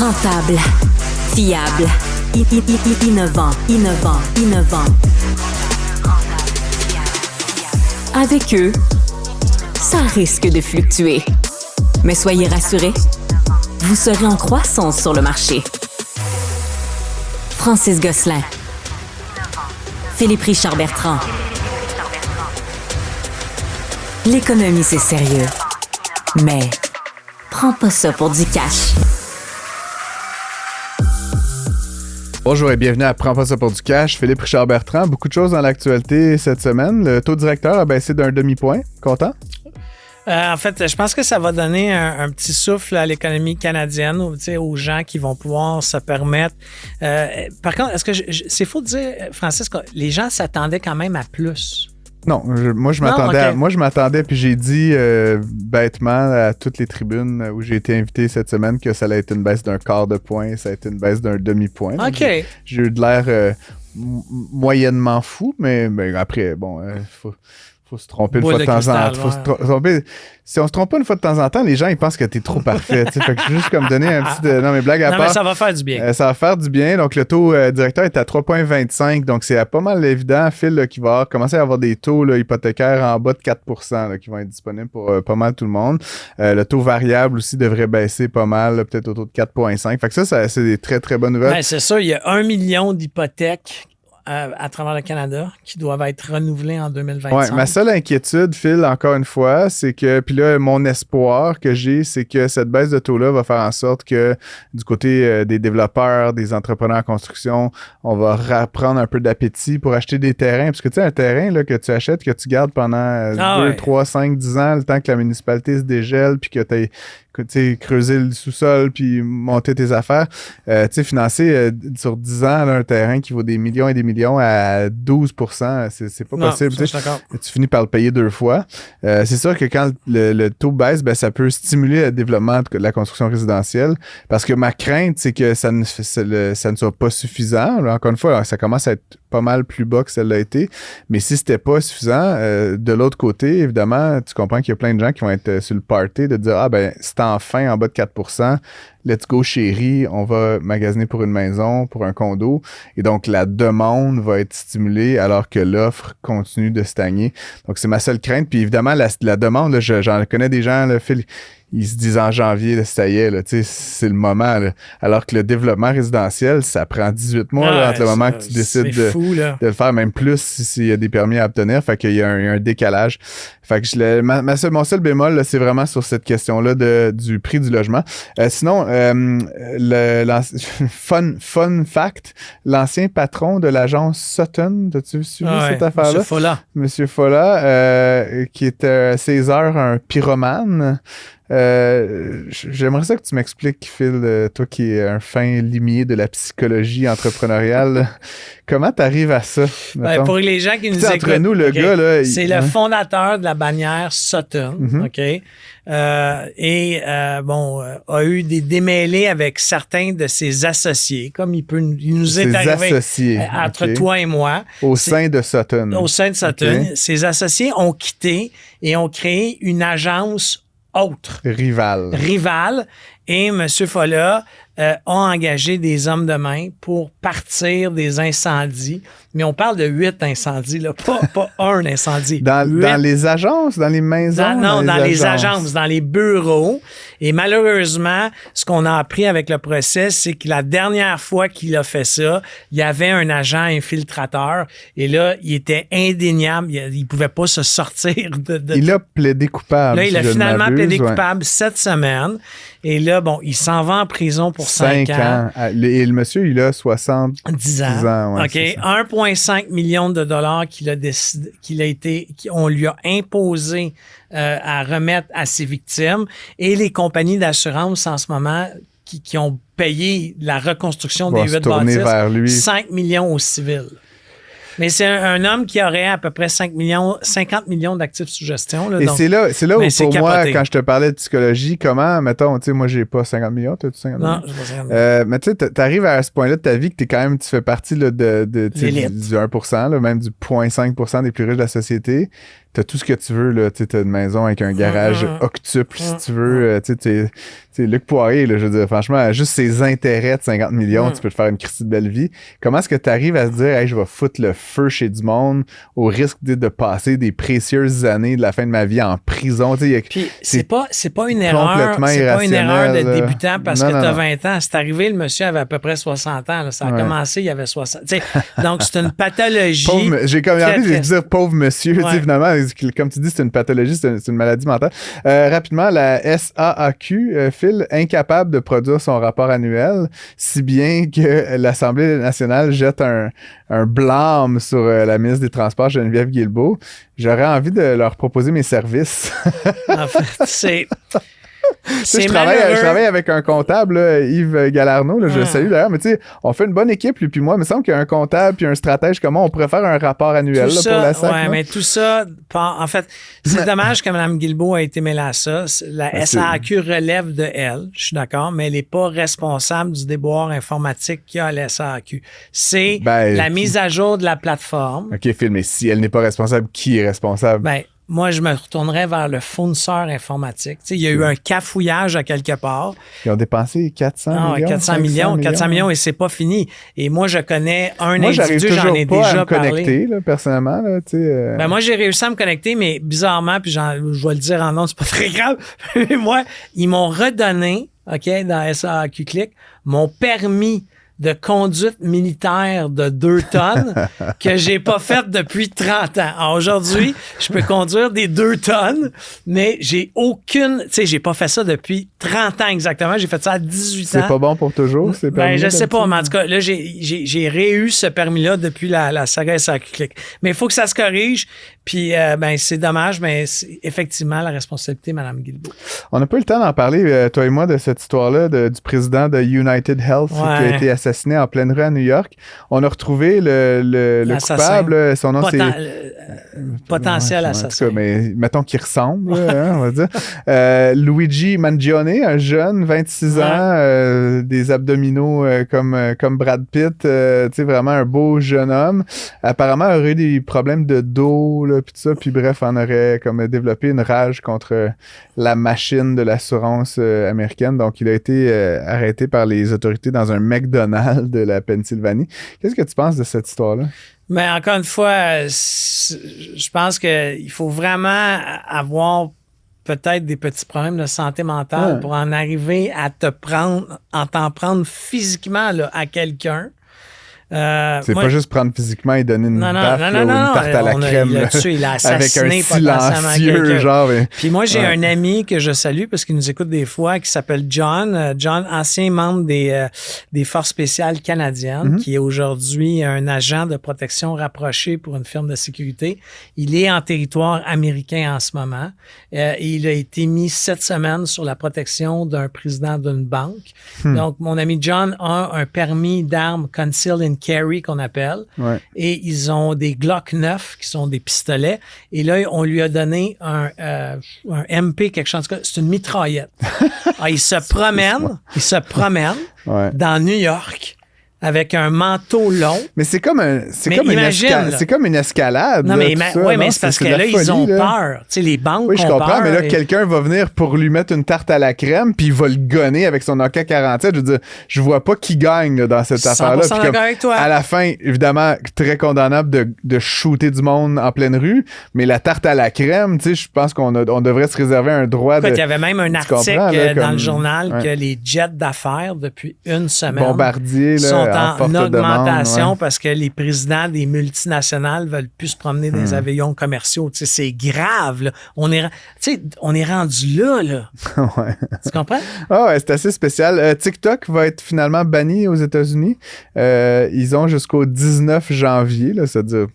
Rentable, fiable, innovant. Avec eux, ça risque de fluctuer. Mais soyez rassurés, vous serez en croissance sur le marché. Francis Gosselin. Philippe Richard Bertrand. L'économie, c'est sérieux. Mais prends pas ça pour du cash. Bonjour et bienvenue à Prends pas ça pour du cash. Philippe Richard Bertrand. Beaucoup de choses dans l'actualité cette semaine. Le taux directeur a baissé d'un demi-point. Content? En fait, je pense que ça va donner un petit souffle à l'économie canadienne, aux gens qui vont pouvoir se permettre. Par contre, est-ce que c'est faux de dire, Francis, que les gens s'attendaient quand même à plus? Non, moi je m'attendais, puis j'ai dit bêtement à toutes les tribunes où j'ai été invité cette semaine que ça allait être une baisse d'un quart de point, ça a été une baisse d'un demi-point. OK. J'ai eu de l'air moyennement fou, mais après, bon, faut se tromper une fois de temps en temps. Si on se trompe pas une fois de temps en temps, les gens ils pensent que t'es trop parfait. Fait que je veux juste comme donner un petit... non, mais blague à part. Mais ça va faire du bien. Ça va faire du bien. Donc, le taux directeur est à 3,25. Donc, c'est pas mal évident, Phil, là, qu'il va commencer à avoir des taux là, hypothécaires en bas de 4% là, qui vont être disponibles pour pas mal tout le monde. Le taux variable aussi devrait baisser pas mal, là, peut-être autour de 4,5. Fait que ça, c'est des très, très bonnes nouvelles. Ben, c'est ça. Il y a 1 million d'hypothèques à travers le Canada qui doivent être renouvelés en 2025. Ouais, ma seule inquiétude, Phil, encore une fois, c'est que, puis là, mon espoir que j'ai, c'est que cette baisse de taux-là va faire en sorte que du côté des développeurs, des entrepreneurs en construction, on va reprendre un peu d'appétit pour acheter des terrains. Parce que tu sais, un terrain là, que tu achètes, que tu gardes pendant 2, 3, 5, 10 ans, le temps que la municipalité se dégèle, puis que tu creuser le sous-sol puis monter tes affaires. Financer sur 10 ans là, un terrain qui vaut des millions et des millions à 12%, c'est pas possible. Tu finis par le payer 2 fois. C'est sûr que quand le taux baisse, ben, ça peut stimuler le développement de la construction résidentielle parce que ma crainte, c'est que ça ne soit pas suffisant. Là, encore une fois, ça commence à être pas mal plus bas que ça l'a été. Mais si c'était pas suffisant, de l'autre côté, évidemment, tu comprends qu'il y a plein de gens qui vont être sur le party de dire « Ah, ben, c'est enfin en bas de 4%. Let's go, chérie. On va magasiner pour une maison, pour un condo. » Et donc, la demande va être stimulée alors que l'offre continue de stagner. Donc, c'est ma seule crainte. Puis évidemment, la demande, là, j'en connais des gens, là, Phil, ils se disent en janvier, là, ça y est, là, c'est le moment. Là. Alors que le développement résidentiel, ça prend 18 mois là, entre le moment que tu décides de le faire, même plus s'il y a des permis à obtenir. Fait qu'il y a un décalage. Fait que mon seul bémol, là, c'est vraiment sur cette question-là du prix du logement. Sinon, fun fact, l'ancien patron de l'agence Sutton, as-tu suivi cette affaire-là? Monsieur Folla, qui était César, un pyromane. J'aimerais ça que tu m'expliques, Phil, toi qui es un fin limier de la psychologie entrepreneuriale, comment tu arrives à ça? Pour les gens qui nous écoutent, entre nous, le gars, là, c'est le fondateur de la bannière Sutton, OK? A eu des démêlés avec certains de ses associés, comme il nous est arrivé entre toi et moi. Au sein de Sutton. Au sein de Sutton. Okay. Ses associés ont quitté et ont créé une agence autre. Rivale. Et M. Folla a engagé des hommes de main pour partir des incendies. Mais on parle de 8 incendies, là, pas un incendie. Dans les agences, dans les maisons? Dans les agences, dans les bureaux. Et malheureusement, ce qu'on a appris avec le procès, c'est que la dernière fois qu'il a fait ça, il y avait un agent infiltrateur. Et là, il était indéniable. Il ne pouvait pas se sortir de... Il a plaidé coupable. Là, il a finalement plaidé coupable cette semaine. Et là, bon, il s'en va en prison pour 5 ans. Et le monsieur, il a 70 ans. Ouais, OK. 1,5 million de dollars qu'on lui a imposé à remettre à ses victimes. Et les compagnies d'assurance, en ce moment, qui ont payé la reconstruction des 8 bâtisses, 5 millions aux civils. Mais c'est un homme qui aurait à peu près 50 millions d'actifs sous gestion. Là, et donc, c'est là où, pour capoté. moi, quand je te parlais de psychologie, comment, mettons, tu sais, moi, j'ai pas 50 millions, t'as-tu 50 millions? Non, je pas 50 millions. Mais tu sais, t'arrives à ce point-là de ta vie que tu fais partie là, du 1%, là, même du 0,5% des plus riches de la société. T'as tout ce que tu veux, là. T'as une maison avec un garage octuple, si tu veux. Tu Luc Poirier, là, je veux dire, franchement, juste ses intérêts de 50 millions, tu peux te faire une Christie de belle vie. Comment est-ce que tu arrives à se dire, hey, je vais foutre le feu chez du monde au risque de passer des précieuses années de la fin de ma vie en prison? Puis c'est pas une erreur. C'est pas une erreur de débutant parce que t'as 20 ans. C'est arrivé, le monsieur avait à peu près 60 ans. Là. Ça a commencé, il avait 60. Donc, c'est une pathologie. J'ai comme envie de dire pauvre monsieur, finalement. Comme tu dis, c'est une pathologie, c'est une maladie mentale. Rapidement, la SAAQ, Phil, incapable de produire son rapport annuel, si bien que l'Assemblée nationale jette un blâme sur la ministre des Transports, Geneviève Guilbeault. J'aurais envie de leur proposer mes services. En fait, je travaille avec un comptable, là, Yves Galarno, là, je le salue d'ailleurs, mais tu sais, on fait une bonne équipe, lui puis moi. Il me semble qu'il y a un comptable puis un stratège comme moi, on pourrait faire un rapport annuel là, pour la SAC. Oui, mais tout ça, en fait, c'est dommage que Mme Guilbeault a été mêlée à ça. La SAQ relève de elle, je suis d'accord, mais elle n'est pas responsable du déboire informatique qu'il y a à la SAQ. C'est la mise à jour de la plateforme. OK, Phil, mais si elle n'est pas responsable, qui est responsable? Moi, je me retournerais vers le fournisseur informatique. Tu sais, il y a eu un cafouillage à quelque part. Ils ont dépensé 400 millions. 400 millions et c'est pas fini. Et moi, je connais un individu, j'en ai déjà parlé. Connecter, là, personnellement. Là, moi, j'ai réussi à me connecter, mais bizarrement, puis je vais le dire en nom, c'est pas très grave. Moi, ils m'ont redonné, OK, dans SAQ Click, mon permis de conduite militaire de 2 tonnes que j'ai pas fait depuis 30 ans. Alors aujourd'hui, je peux conduire des 2 tonnes, mais j'ai aucune... Tu sais, j'ai pas fait ça depuis 30 ans exactement. J'ai fait ça à 18 ans. C'est pas bon pour toujours, ces permis? Je sais pas, mais en tout cas, là, j'ai réu ce permis-là depuis la saga SAQ Click. Mais il faut que ça se corrige, puis c'est dommage, mais c'est effectivement la responsabilité de Mme Guilbeault. On n'a pas eu le temps d'en parler, toi et moi, de cette histoire-là du président de United Health qui a été assassiné en pleine rue à New York. On a retrouvé le coupable. Son nom, c'est... Potentiel assassin. En tout cas, mais mettons qu'il ressemble, on va dire. Luigi Mangione, un jeune, 26 ans, des abdominaux comme Brad Pitt. Tu sais, vraiment un beau jeune homme. Apparemment, il aurait eu des problèmes de dos, puis tout ça. Puis bref, on aurait comme développé une rage contre la machine de l'assurance américaine. Donc, il a été arrêté par les autorités dans un McDonald's de la Pennsylvanie. Qu'est-ce que tu penses de cette histoire-là? Mais encore une fois, je pense qu'il faut vraiment avoir peut-être des petits problèmes de santé mentale pour en arriver à t'en prendre physiquement là, à quelqu'un. C'est pas juste prendre physiquement et donner une tarte à la crème. Il a assassiné avec un silencieux genre. Puis moi, j'ai un ami que je salue parce qu'il nous écoute des fois qui s'appelle John. John, ancien membre des Forces spéciales canadiennes, qui est aujourd'hui un agent de protection rapproché pour une firme de sécurité. Il est en territoire américain en ce moment. Il a été mis 7 semaines sur la protection d'un président d'une banque. Donc, mon ami John a un permis d'armes Concealed and Carry qu'on appelle. Ouais. Et ils ont des Glock 9 qui sont des pistolets. Et là, on lui a donné un MP, quelque chose. C'est une mitraillette. Alors, il se promène dans New York avec un manteau long. Mais c'est comme une escalade. Non, mais c'est parce que là, ils ont peur. Tu sais, les banques oui, je comprends, peur, mais là, quelqu'un va venir pour lui mettre une tarte à la crème, puis il va le gonner avec son AK-47. Je veux dire, je vois pas qui gagne là, dans cette affaire-là. Puis comme, avec toi. À la fin, évidemment, très condamnable de shooter du monde en pleine rue, mais la tarte à la crème, tu sais, je pense qu'on devrait se réserver un droit de... Il y avait même un article dans le journal que les jets d'affaires, depuis une semaine... Bombardier, là, sont en augmentation parce que les présidents des multinationales veulent plus se promener dans les avions commerciaux. Tu sais, c'est grave, là. On est rendu là. Tu comprends? Ah ouais, c'est assez spécial. TikTok va être finalement banni aux États-Unis. Ils ont jusqu'au 19 janvier, là, c'est-à-dire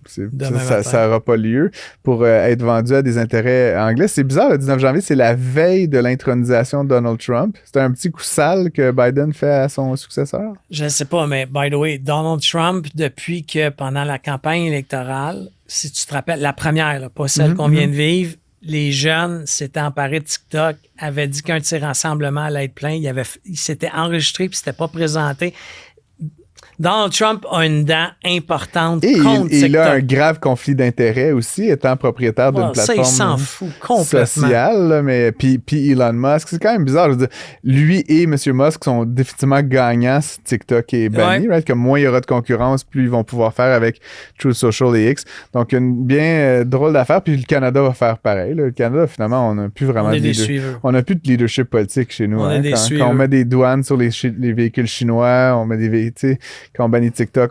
ça n'aura pas lieu pour être vendu à des intérêts anglais. C'est bizarre, le 19 janvier, c'est la veille de l'intronisation de Donald Trump. C'est un petit coup sale que Biden fait à son successeur? Je ne sais pas, mais mais by the way, Donald Trump, depuis que pendant la campagne électorale, si tu te rappelles, la première, là, pas celle qu'on vient de vivre, les jeunes s'étaient emparés de TikTok, avaient dit qu'un de ses rassemblements allait être plein. Il s'était enregistré puis s'était pas présenté. Donald Trump a une dent importante contre TikTok. Il a un grave conflit d'intérêts aussi, étant propriétaire d'une plateforme il s'en fout complètement. Sociale. Là, mais puis Elon Musk, c'est quand même bizarre. Je veux dire, lui et M. Musk sont définitivement gagnants si TikTok est banni. Right? Comme moins il y aura de concurrence, plus ils vont pouvoir faire avec Truth Social et X. Donc, une bien drôle d'affaire. Puis le Canada va faire pareil. Là. Le Canada, finalement, on n'a plus vraiment on n'a plus de leadership politique chez nous. Quand on met des douanes sur les véhicules chinois, on met des quand on bannit TikTok,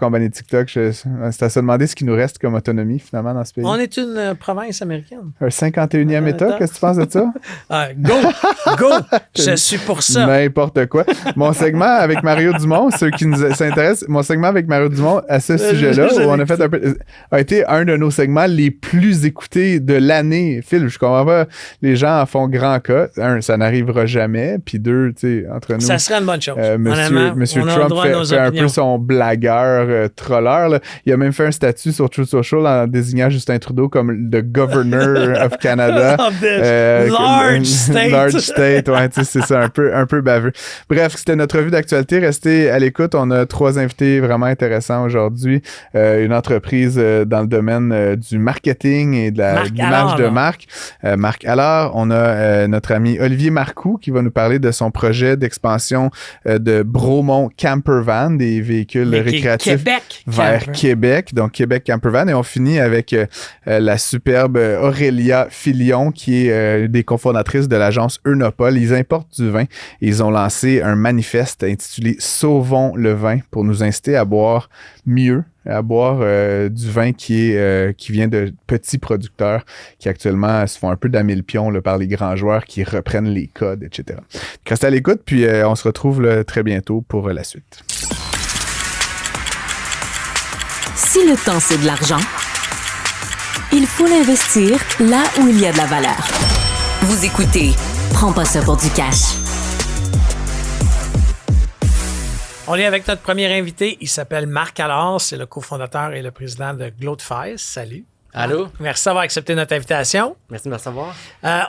c'est à se demander ce qui nous reste comme autonomie, finalement, dans ce pays. On est une province américaine. Un 51e État, qu'est-ce que tu penses de ça? Go! Je suis pour ça. N'importe quoi. Mon segment avec Mario Dumont, ceux qui nous s'intéressent, mon segment avec Mario Dumont à ce sujet-là, où on a fait a été un de nos segments les plus écoutés de l'année. Phil, je comprends pas, les gens en font grand cas. Un, ça n'arrivera jamais, puis deux, tu sais, entre nous. Ça serait une bonne chose. Monsieur Trump fait un peu son blagueur, trolleur. Là. Il a même fait un statut sur Truth Social en désignant Justin Trudeau comme le Governor of Canada. Large state. Large state, ouais, c'est ça, un peu baveux. Bref, c'était notre revue d'actualité. Restez à l'écoute. On a 3 invités vraiment intéressants aujourd'hui. Une entreprise dans le domaine du marketing et de l'image de marque. Marc Allard. On a notre ami Olivier Marcoux qui va nous parler de son projet d'expansion de Bromont Campervan, des véhicules récréatifs vers Québec. Donc, Québec Campervan. Et on finit avec la superbe Aurélia Filion, qui est des cofondatrices de l'agence Eunopol. Ils importent du vin. Ils ont lancé un manifeste intitulé « Sauvons le vin » pour nous inciter à boire mieux, à boire du vin qui vient de petits producteurs qui actuellement se font un peu d'amille pion par les grands joueurs qui reprennent les codes, etc. Restez à l'écoute, puis on se retrouve très bientôt pour la suite. Si le temps, c'est de l'argent, il faut l'investir là où il y a de la valeur. Vous écoutez Prends pas ça pour du cash. On est avec notre premier invité. Il s'appelle Marc Allard. C'est le cofondateur et le président de Glowtifies. Salut. Allô? Merci d'avoir accepté notre invitation. Merci de me recevoir.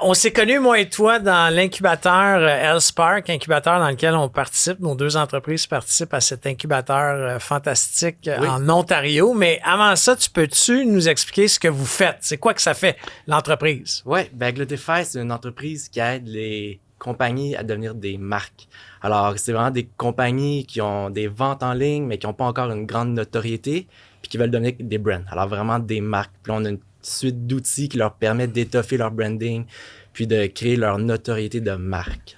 On s'est connus, moi et toi, dans l'incubateur L-Spark, incubateur dans lequel on participe. Nos 2 entreprises participent à cet incubateur fantastique en Ontario. Mais avant ça, peux-tu nous expliquer ce que vous faites? C'est quoi que ça fait, l'entreprise? Oui, Glowtifies, c'est une entreprise qui aide les compagnies à devenir des marques. Alors, c'est vraiment des compagnies qui ont des ventes en ligne, mais qui n'ont pas encore une grande notoriété, puis qui veulent devenir des brands. Alors, vraiment des marques. Puis on a une suite d'outils qui leur permettent d'étoffer leur branding, puis de créer leur notoriété de marque.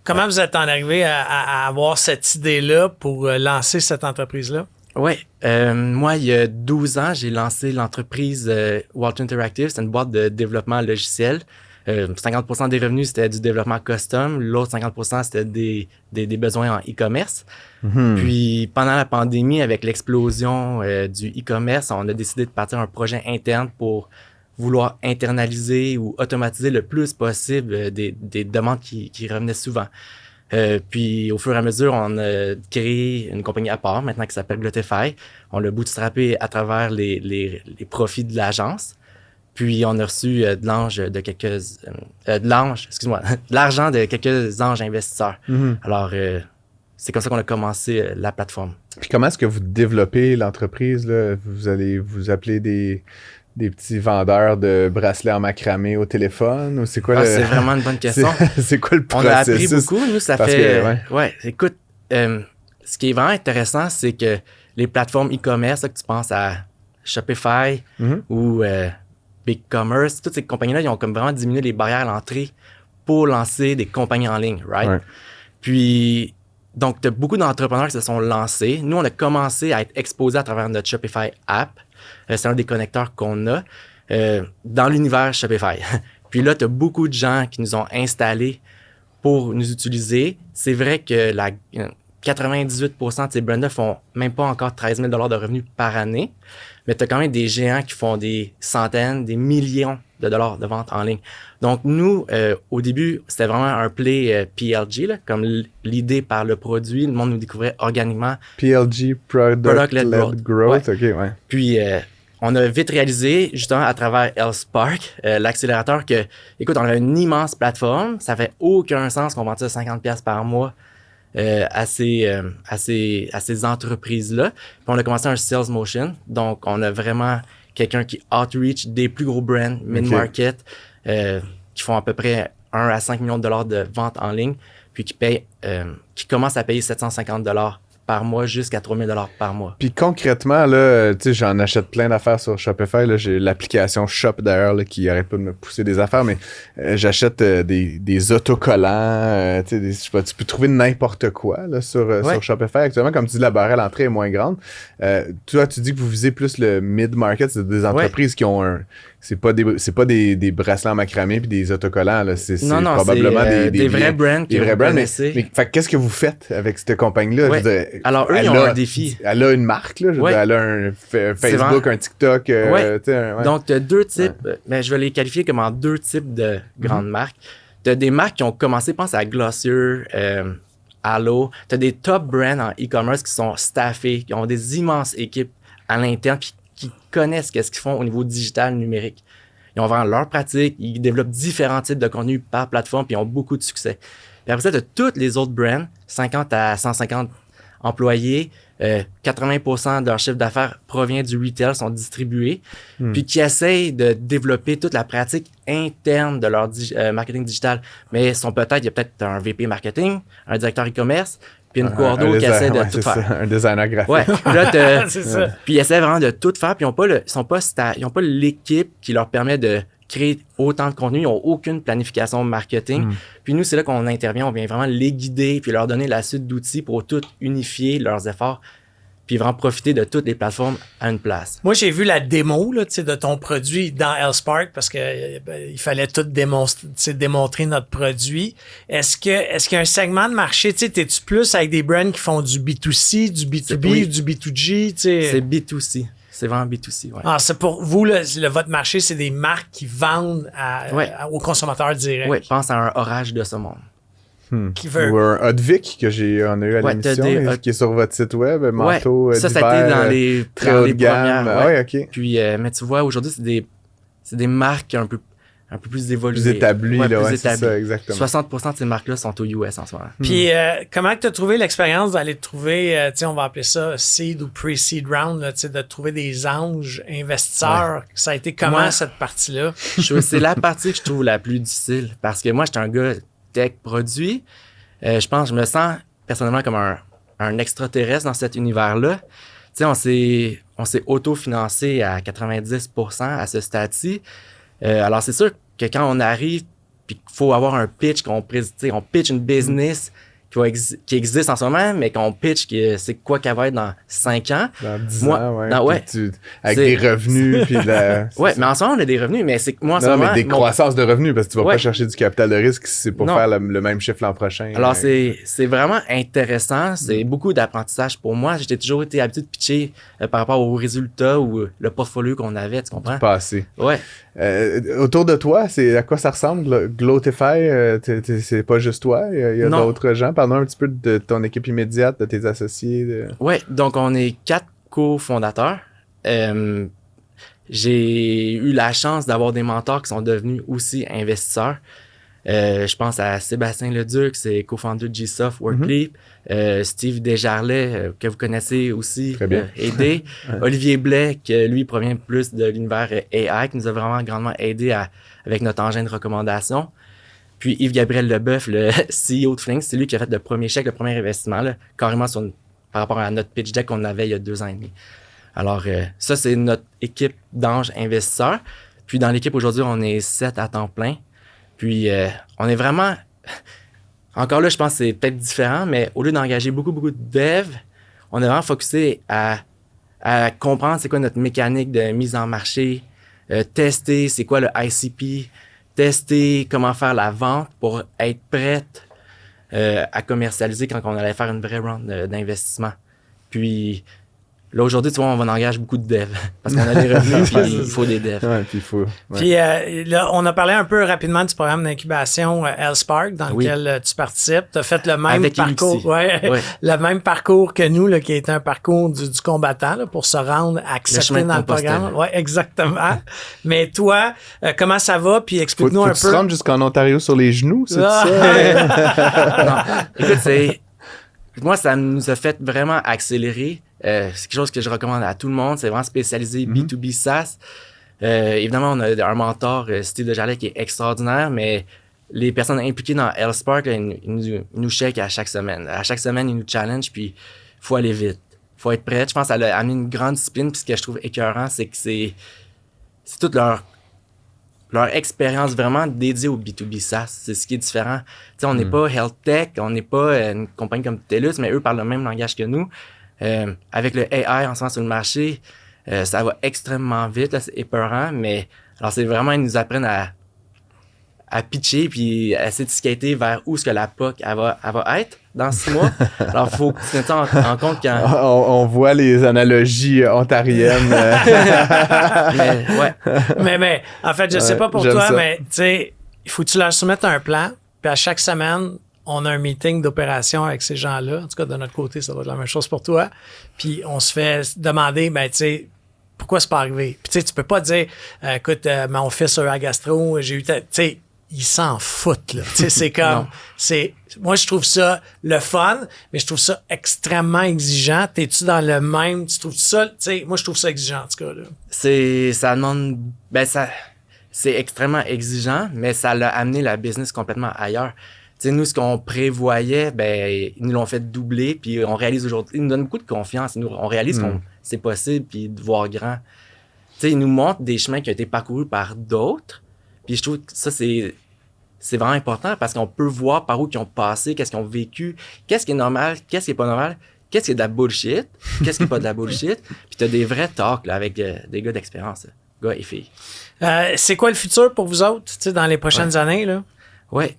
Comment vous êtes en arrivé à avoir cette idée-là pour lancer cette entreprise-là? Oui. Moi, il y a 12 ans, j'ai lancé l'entreprise Walter Interactive. C'est une boîte de développement logiciel. 50% des revenus, c'était du développement custom. L'autre 50%, c'était des besoins en e-commerce. Mm-hmm. Puis, pendant la pandémie, avec l'explosion du e-commerce, on a décidé de partir un projet interne pour vouloir internaliser ou automatiser le plus possible des demandes qui revenaient souvent. Puis, au fur et à mesure, on a créé une compagnie à part, maintenant qui s'appelle Glowtifies. On l'a bootstrappé à travers les profits de l'agence. Puis, on a reçu de l'argent de quelques anges investisseurs. Mm-hmm. Alors, c'est comme ça qu'on a commencé la plateforme. Puis, comment est-ce que vous développez l'entreprise, là? Vous allez vous appeler des petits vendeurs de bracelets en macramé au téléphone? Ou c'est quoi c'est vraiment une bonne question. C'est quoi le processus? On a appris beaucoup. Nous, ça fait... écoute, ce qui est vraiment intéressant, c'est que les plateformes e-commerce, là, que tu penses à Shopify ou... BigCommerce, toutes ces compagnies-là, ils ont comme vraiment diminué les barrières à l'entrée pour lancer des compagnies en ligne, right? Ouais. Puis, donc, tu as beaucoup d'entrepreneurs qui se sont lancés. Nous, on a commencé à être exposés à travers notre Shopify app. C'est un des connecteurs qu'on a dans l'univers Shopify. Puis là, tu as beaucoup de gens qui nous ont installés pour nous utiliser. C'est vrai que 98% de ces brands-là font même pas encore 13 000 $ de revenus par année. Mais tu as quand même des géants qui font des centaines, des millions de dollars de ventes en ligne. Donc, nous, au début, c'était vraiment un play PLG, là, comme l'idée par le produit. Le monde nous découvrait organiquement. PLG, Product-Led Growth. Ouais. OK, ouais. Puis, on a vite réalisé, justement, à travers Healthspark, l'accélérateur, que, écoute, on avait une immense plateforme. Ça fait aucun sens qu'on vende ça 50$ par mois à ces entreprises-là. Puis, on a commencé un sales motion. Donc, on a vraiment quelqu'un qui outreach des plus gros brands, mid-market, qui font à peu près 1 à 5 millions de dollars de ventes en ligne, puis qui commencent à payer 750$ par mois jusqu'à 3 000$ par mois. Puis concrètement, là, tu sais, j'en achète plein d'affaires sur Shopify. Là, j'ai l'application Shop d'ailleurs là, qui arrête pas de me pousser des affaires, mais j'achète des autocollants. Tu sais, tu peux trouver n'importe quoi là, sur Shopify. Actuellement, comme tu dis, la barrière à l'entrée est moins grande. Toi, tu dis que vous visez plus le mid-market, c'est des entreprises qui ont un... C'est pas des bracelets en macramé puis des autocollants. Là. C'est probablement des vrais brands. Des vrais brands. Mais fait, qu'est-ce que vous faites avec cette compagnie-là? Ouais. Alors, eux, ils ont un défi. Elle a une marque, là. Elle a un Facebook, un TikTok. Donc, tu as deux types. Mais je vais les qualifier comme en deux types de grandes marques. Tu as des marques qui ont commencé, pense à Glossier, Allo. Tu as des top brands en e-commerce qui sont staffés, qui ont des immenses équipes à l'interne, puis qui connaissent ce qu'ils font au niveau digital, numérique. Ils ont vraiment leur pratique, ils développent différents types de contenus par plateforme, puis ils ont beaucoup de succès. Puis après ça, tu as toutes les autres brands, 50 à 150 employés, 80% de leur chiffre d'affaires provient du retail, sont distribués, puis qui essayent de développer toute la pratique interne de leur marketing digital. Mais il y a peut-être un VP marketing, un directeur e-commerce, puis une coordo qui essaie de tout faire. Un designer graphique. Ouais. Là, c'est ça. Puis ils essaient vraiment de tout faire, puis ils n'ont pas l'équipe qui leur permet de créer autant de contenu, ils n'ont aucune planification marketing. Puis nous, c'est là qu'on intervient, on vient vraiment les guider, puis leur donner la suite d'outils pour tout unifier leurs efforts, puis vraiment profiter de toutes les plateformes à une place. Moi, j'ai vu la démo là, de ton produit dans Healthspark parce que il fallait tout démontrer notre produit. Est-ce qu'il y a un segment de marché, t'es-tu plus avec des brands qui font du B2C, du B2B, du B2G? C'est B2C. C'est vraiment B2C, ouais. Ah, c'est pour vous, votre marché, c'est des marques qui vendent aux consommateurs directs. Oui, pense à un Orage de ce monde. Qui veut... Ou un Hotvic que on a eu à l'émission, qui est sur votre site web, manteau ça a été dans les gamme. premières. OK. Puis, mais tu vois, aujourd'hui, c'est des marques un peu plus évoluées. Plus établies, c'est ça, exactement. 60% de ces marques-là sont aux US en ce moment. Puis, comment tu as trouvé l'expérience d'aller trouver, on va appeler ça seed ou pre-seed round, là, de trouver des anges investisseurs? Ouais. Ça a été comment, cette partie-là? C'est la partie que je trouve la plus difficile parce que moi, j'étais un gars tech produit. Je me sens personnellement comme un extraterrestre dans cet univers-là. Tu sais, on s'est autofinancé à 90% à ce stade-ci. Alors, c'est sûr que quand on arrive puis qu'il faut avoir un pitch, on pitch une business qui existe en ce moment, mais qu'on pitch c'est quoi qu'elle va être dans 5 ans. Dans 10 ans, ouais. Avec des revenus. Puis oui, mais en ce moment, on a des revenus, mais c'est que moi, en ce moment... mais des croissances de revenus, parce que tu vas pas chercher du capital de risque si c'est pour faire le même chiffre l'an prochain. Alors, c'est vraiment intéressant. C'est beaucoup d'apprentissage pour moi. J'ai toujours été habitué de pitcher par rapport aux résultats ou le portfolio qu'on avait, tu comprends? Passé. Ouais. Autour de toi, à quoi ça ressemble? Glotify, c'est pas juste toi, il y a d'autres gens. Parle-nous un petit peu de ton équipe immédiate, de tes associés. Oui, donc on est 4 cofondateurs. J'ai eu la chance d'avoir des mentors qui sont devenus aussi investisseurs. Je pense à Sébastien Leduc, c'est co-founder de Gsoft, Workleap. Steve Desjarlais, que vous connaissez aussi, aidé. Olivier Blais, qui lui provient plus de l'univers AI, qui nous a vraiment grandement aidé avec notre engin de recommandation. Puis Yves-Gabriel Leboeuf, le CEO de Flinks, c'est lui qui a fait le premier chèque, le premier investissement, là, carrément par rapport à notre pitch deck qu'on avait il y a 2 ans et demi. Alors, ça, c'est notre équipe d'anges investisseurs. Puis dans l'équipe aujourd'hui, on est 7 à temps plein. Puis on est vraiment... Encore là, je pense que c'est peut-être différent, mais au lieu d'engager beaucoup de devs, on est vraiment focusé à comprendre c'est quoi notre mécanique de mise en marché, tester c'est quoi le ICP, tester comment faire la vente pour être prête à commercialiser quand on allait faire une vraie round d'investissement. Puis là, aujourd'hui, tu vois, on engage beaucoup de devs parce qu'on a des revenus puis il faut des devs. Ouais, puis il faut. Ouais. Puis là, on a parlé un peu rapidement du programme d'incubation Healthspark dans lequel tu participes. Tu as fait le même parcours. Le même parcours que nous, là, qui est un parcours du combattant là, pour se rendre accepté dans le programme. Oui, exactement. Mais toi, comment ça va? Puis explique-nous un peu. Tu te rends jusqu'en Ontario sur les genoux, c'est ça? Non. Écoute, moi, ça nous a fait vraiment accélérer. C'est quelque chose que je recommande à tout le monde. C'est vraiment spécialisé B2B SaaS. Évidemment, on a un mentor, Steve Desjardins, qui est extraordinaire, mais les personnes impliquées dans Healthspark, ils nous checkent à chaque semaine. À chaque semaine, ils nous challengent, puis il faut aller vite. Il faut être prêt. Je pense que ça a amené une grande discipline. Puis ce que je trouve écœurant, c'est que c'est toute leur expérience vraiment dédiée au B2B SaaS. C'est ce qui est différent. T'sais, on n'est pas Health Tech, on n'est pas une compagnie comme TELUS, mais eux parlent le même langage que nous. Avec le AI en ce moment sur le marché, ça va extrêmement vite, là, c'est épeurant, mais alors c'est vraiment, ils nous apprennent à pitcher puis à essayer de skater vers où est-ce que la POC elle va être dans 6 mois. Alors, il faut que tu tiennes en compte quand... On voit les analogies ontariennes. Mais en fait, je sais pas pour toi, mais tu sais, il faut que tu leur soumettes un plan, puis à chaque semaine, on a un meeting d'opération avec ces gens-là. En tout cas, de notre côté, ça va être la même chose pour toi. Puis on se fait demander, ben tu sais, pourquoi c'est pas arrivé? Puis tu sais, tu peux pas dire, écoute, mon fils a eu à gastro, j'ai eu... Tu sais, ils s'en foutent, là. Tu sais, c'est comme... Moi, je trouve ça le fun, mais je trouve ça extrêmement exigeant. T'es-tu dans le même... Tu trouves ça... Tu sais, moi, je trouve ça exigeant, en tout cas, là. Ça demande... c'est extrêmement exigeant, mais ça l'a amené la business complètement ailleurs. Tu sais, nous, ce qu'on prévoyait, ils nous l'ont fait doubler, puis on réalise aujourd'hui. Ils nous donnent beaucoup de confiance. On réalise qu'on c'est possible, puis de voir grand. Tu sais, ils nous montrent des chemins qui ont été parcourus par d'autres, puis je trouve que ça, c'est vraiment important parce qu'on peut voir par où ils ont passé, qu'est-ce qu'ils ont vécu, qu'est-ce qui est normal, qu'est-ce qui est pas normal, qu'est-ce qui est de la bullshit, qu'est-ce qui est pas de la bullshit. Puis t'as des vrais talks là, avec des gars d'expérience, gars et filles. C'est quoi le futur pour vous autres, tu sais, dans les prochaines années, là? Ouais.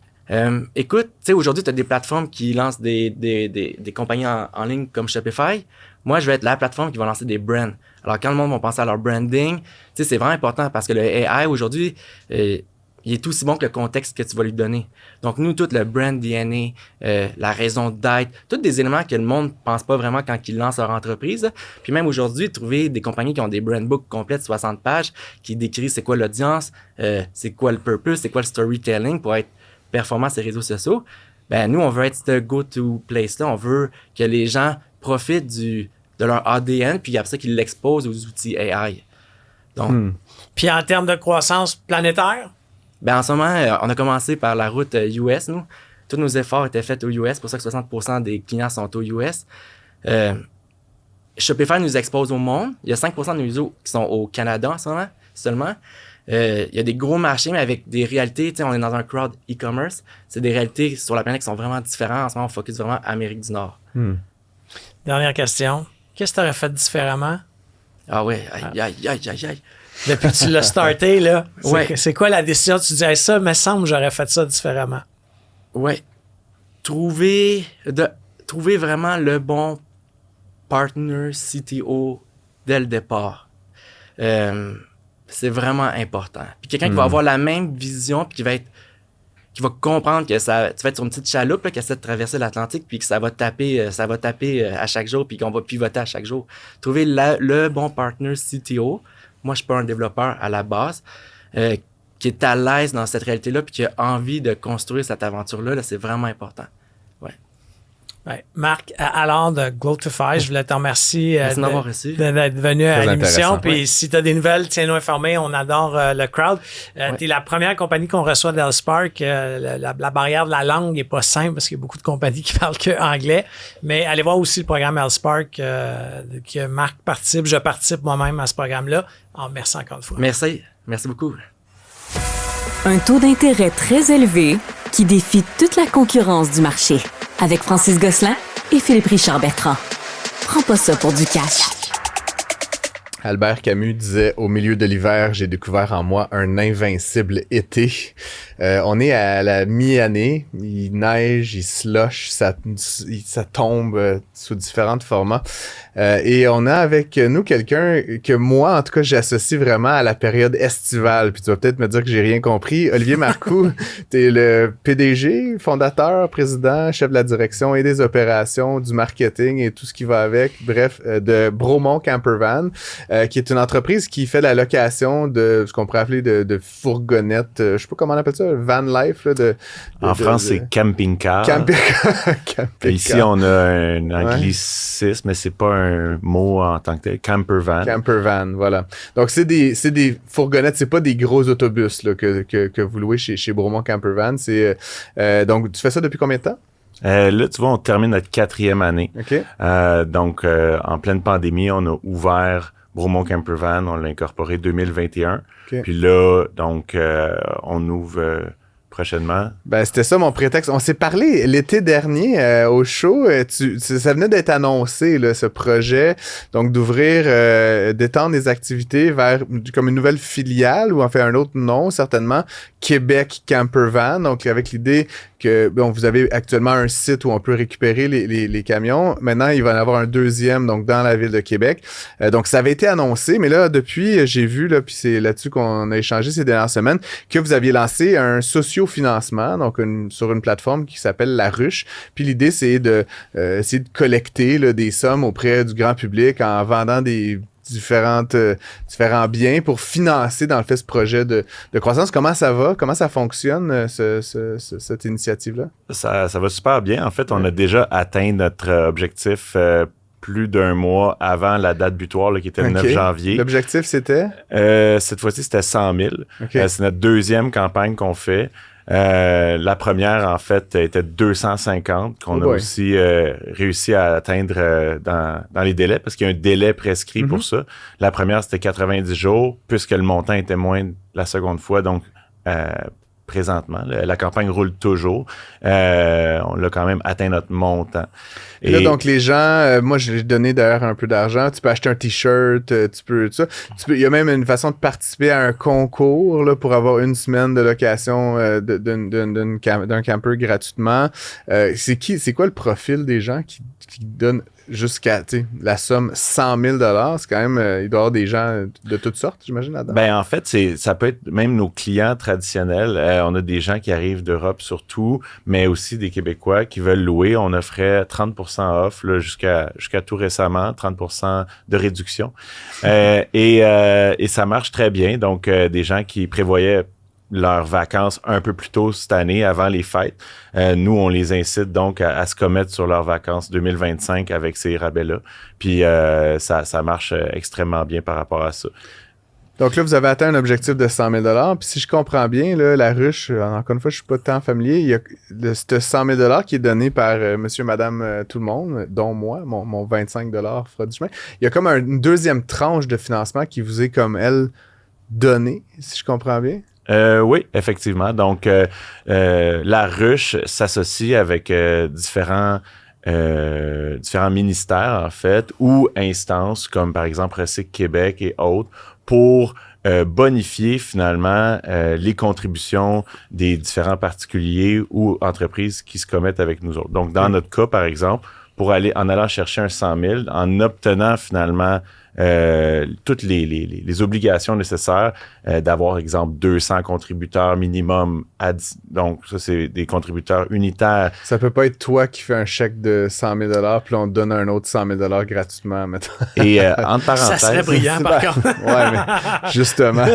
Écoute, tu sais, aujourd'hui, tu as des plateformes qui lancent des compagnies en ligne comme Shopify. Moi, je vais être la plateforme qui va lancer des brands. Alors, quand le monde va penser à leur branding, tu sais, c'est vraiment important parce que le AI, aujourd'hui, il est aussi bon que le contexte que tu vas lui donner. Donc, nous, tout le brand DNA, la raison d'être, tous des éléments que le monde ne pense pas vraiment quand ils lancent leur entreprise. Puis même aujourd'hui, trouver des compagnies qui ont des brand books complets de 60 pages, qui décrivent c'est quoi l'audience, c'est quoi le purpose, c'est quoi le storytelling pour être performance et réseaux sociaux, nous, on veut être ce go-to place-là. On veut que les gens profitent de leur ADN, puis après ça, qu'ils l'exposent aux outils AI. Donc, Puis en termes de croissance planétaire? En ce moment, on a commencé par la route US, nous. Tous nos efforts étaient faits aux US, pour ça que 60% des clients sont aux US. Shopify nous expose au monde. Il y a 5% de nos users qui sont au Canada en ce moment, seulement. Il y a des gros marchés, mais avec des réalités, tu sais, on est dans un crowd e-commerce. C'est des réalités sur la planète qui sont vraiment différentes. En ce moment, on focus vraiment Amérique du Nord. Dernière question. Qu'est-ce que tu aurais fait différemment? Ah ouais, aïe. Depuis que tu l'as starté, là, ouais. C'est quoi la décision? Tu dis, ça me semble que j'aurais fait ça différemment. Ouais. Trouver vraiment le bon partner CTO dès le départ. C'est vraiment important. Puis quelqu'un qui va avoir la même vision, puis qui va comprendre que tu vas être sur une petite chaloupe là, qui essaie de traverser l'Atlantique, puis que ça va taper à chaque jour, puis qu'on va pivoter à chaque jour. Trouver le bon partner CTO. Moi, je suis pas un développeur à la base, qui est à l'aise dans cette réalité-là, puis qui a envie de construire cette aventure-là, là, c'est vraiment important. Ouais. Marc, alors de Glotify, je voulais te remercier d'être venu à l'émission. Puis si tu as des nouvelles, tiens-nous informés. On adore le crowd. Tu es la première compagnie qu'on reçoit d'Healthspark. La barrière de la langue n'est pas simple parce qu'il y a beaucoup de compagnies qui parlent que anglais. Mais allez voir aussi le programme Healthspark que Marc participe. Je participe moi-même à ce programme-là. Alors, merci encore une fois. Merci beaucoup. Un taux d'intérêt très élevé qui défie toute la concurrence du marché. Avec Francis Gosselin et Philippe Richard Bertrand. Prends pas ça pour du cash. Albert Camus disait « Au milieu de l'hiver, j'ai découvert en moi un invincible été. » On est à la mi-année, il neige, il slush, ça tombe sous différents formats. Et on a avec nous quelqu'un que moi, en tout cas, j'associe vraiment à la période estivale. Puis tu vas peut-être me dire que j'ai rien compris. Olivier Marcoux, t'es le PDG, fondateur, président, chef de la direction et des opérations, du marketing et tout ce qui va avec. Bref, de Bromont Campervan, qui est une entreprise qui fait la location de ce qu'on pourrait appeler de fourgonnettes. Je sais pas comment on appelle ça, van life. Là, en France, c'est camping-car. Camping-car. Ici, on a un anglicisme, mais c'est pas un mot en tant que tel. Campervan. Campervan, voilà. Donc, c'est des fourgonnettes, c'est pas des gros autobus là, que vous louez chez Bromont Campervan. Donc, tu fais ça depuis combien de temps? Là, tu vois, on termine notre 4e année. OK. Donc, en pleine pandémie, on a ouvert Bromont Campervan, on l'a incorporé 2021. Okay. Puis là, donc, on ouvre prochainement. Ben, c'était ça mon prétexte. On s'est parlé l'été dernier au show. Ça venait d'être annoncé, là, ce projet. Donc, d'ouvrir, d'étendre les activités vers comme une nouvelle filiale ou en fait un autre nom, certainement, Québec Campervan. Donc, avec l'idée que bon, vous avez actuellement un site où on peut récupérer les camions. Maintenant, il va y en avoir un deuxième, donc dans la ville de Québec. Donc, ça avait été annoncé, mais là, depuis, j'ai vu, là, puis c'est là-dessus qu'on a échangé ces dernières semaines, que vous aviez lancé un sociofinancement, donc sur une plateforme qui s'appelle La Ruche. Puis l'idée, c'est essayer de collecter là, des sommes auprès du grand public en vendant des différents biens pour financer, dans le fait, ce projet de croissance. Comment ça va? Comment ça fonctionne, cette initiative-là? Ça va super bien. En fait, on a déjà atteint notre objectif plus d'un mois avant la date butoir, là, qui était le 9 janvier. L'objectif, c'était? Cette fois-ci, c'était 100 000. Okay. C'est notre deuxième campagne qu'on fait. La première, en fait, était 250, qu'on a aussi réussi à atteindre dans les délais, parce qu'il y a un délai prescrit pour ça. La première, c'était 90 jours, puisque le montant était moins la seconde fois. Donc, présentement, la campagne roule toujours. On a quand même atteint notre montant. Et là, donc, les gens, moi, je l'ai donné d'ailleurs un peu d'argent. Tu peux acheter un T-shirt, tu peux. Il y a même une façon de participer à un concours là, pour avoir une semaine de location d'un camper gratuitement. C'est quoi le profil des gens qui donnent jusqu'à la somme 100 000 $? C'est quand même, il doit y avoir des gens de toutes sortes, j'imagine, là-dedans. Ben, en fait, ça peut être même nos clients traditionnels. On a des gens qui arrivent d'Europe surtout, mais aussi des Québécois qui veulent louer. On offrait 30% off là, jusqu'à tout récemment, 30% de réduction. Et ça marche très bien. Donc, des gens qui prévoyaient leurs vacances un peu plus tôt cette année, avant les fêtes. Nous, on les incite donc à se commettre sur leurs vacances 2025 avec ces rabais-là. Puis ça marche extrêmement bien par rapport à ça. Donc là, vous avez atteint un objectif de 100 000 $. Puis si je comprends bien, là, La Ruche, encore une fois, je suis pas tant familier, il y a ce 100 000 $ qui est donné par monsieur, madame, tout le monde, dont moi, mon 25 $ fera du chemin. Il y a comme une deuxième tranche de financement qui vous est comme elle donnée, si je comprends bien. Oui, effectivement. Donc, La Ruche s'associe avec différents ministères, en fait, ou instances, comme par exemple Recycle Québec et autres, pour bonifier finalement les contributions des différents particuliers ou entreprises qui se commettent avec nous autres. Donc, dans notre cas, par exemple, en allant chercher un 100 000, en obtenant finalement toutes les obligations nécessaires d'avoir, exemple, 200 contributeurs minimum. Donc, ça, c'est des contributeurs unitaires. Ça peut pas être toi qui fais un chèque de 100 000 $, puis on te donne un autre 100 000 $ gratuitement, mettons. Et entre parenthèses... Ça serait brillant, par contre. Ouais, mais justement.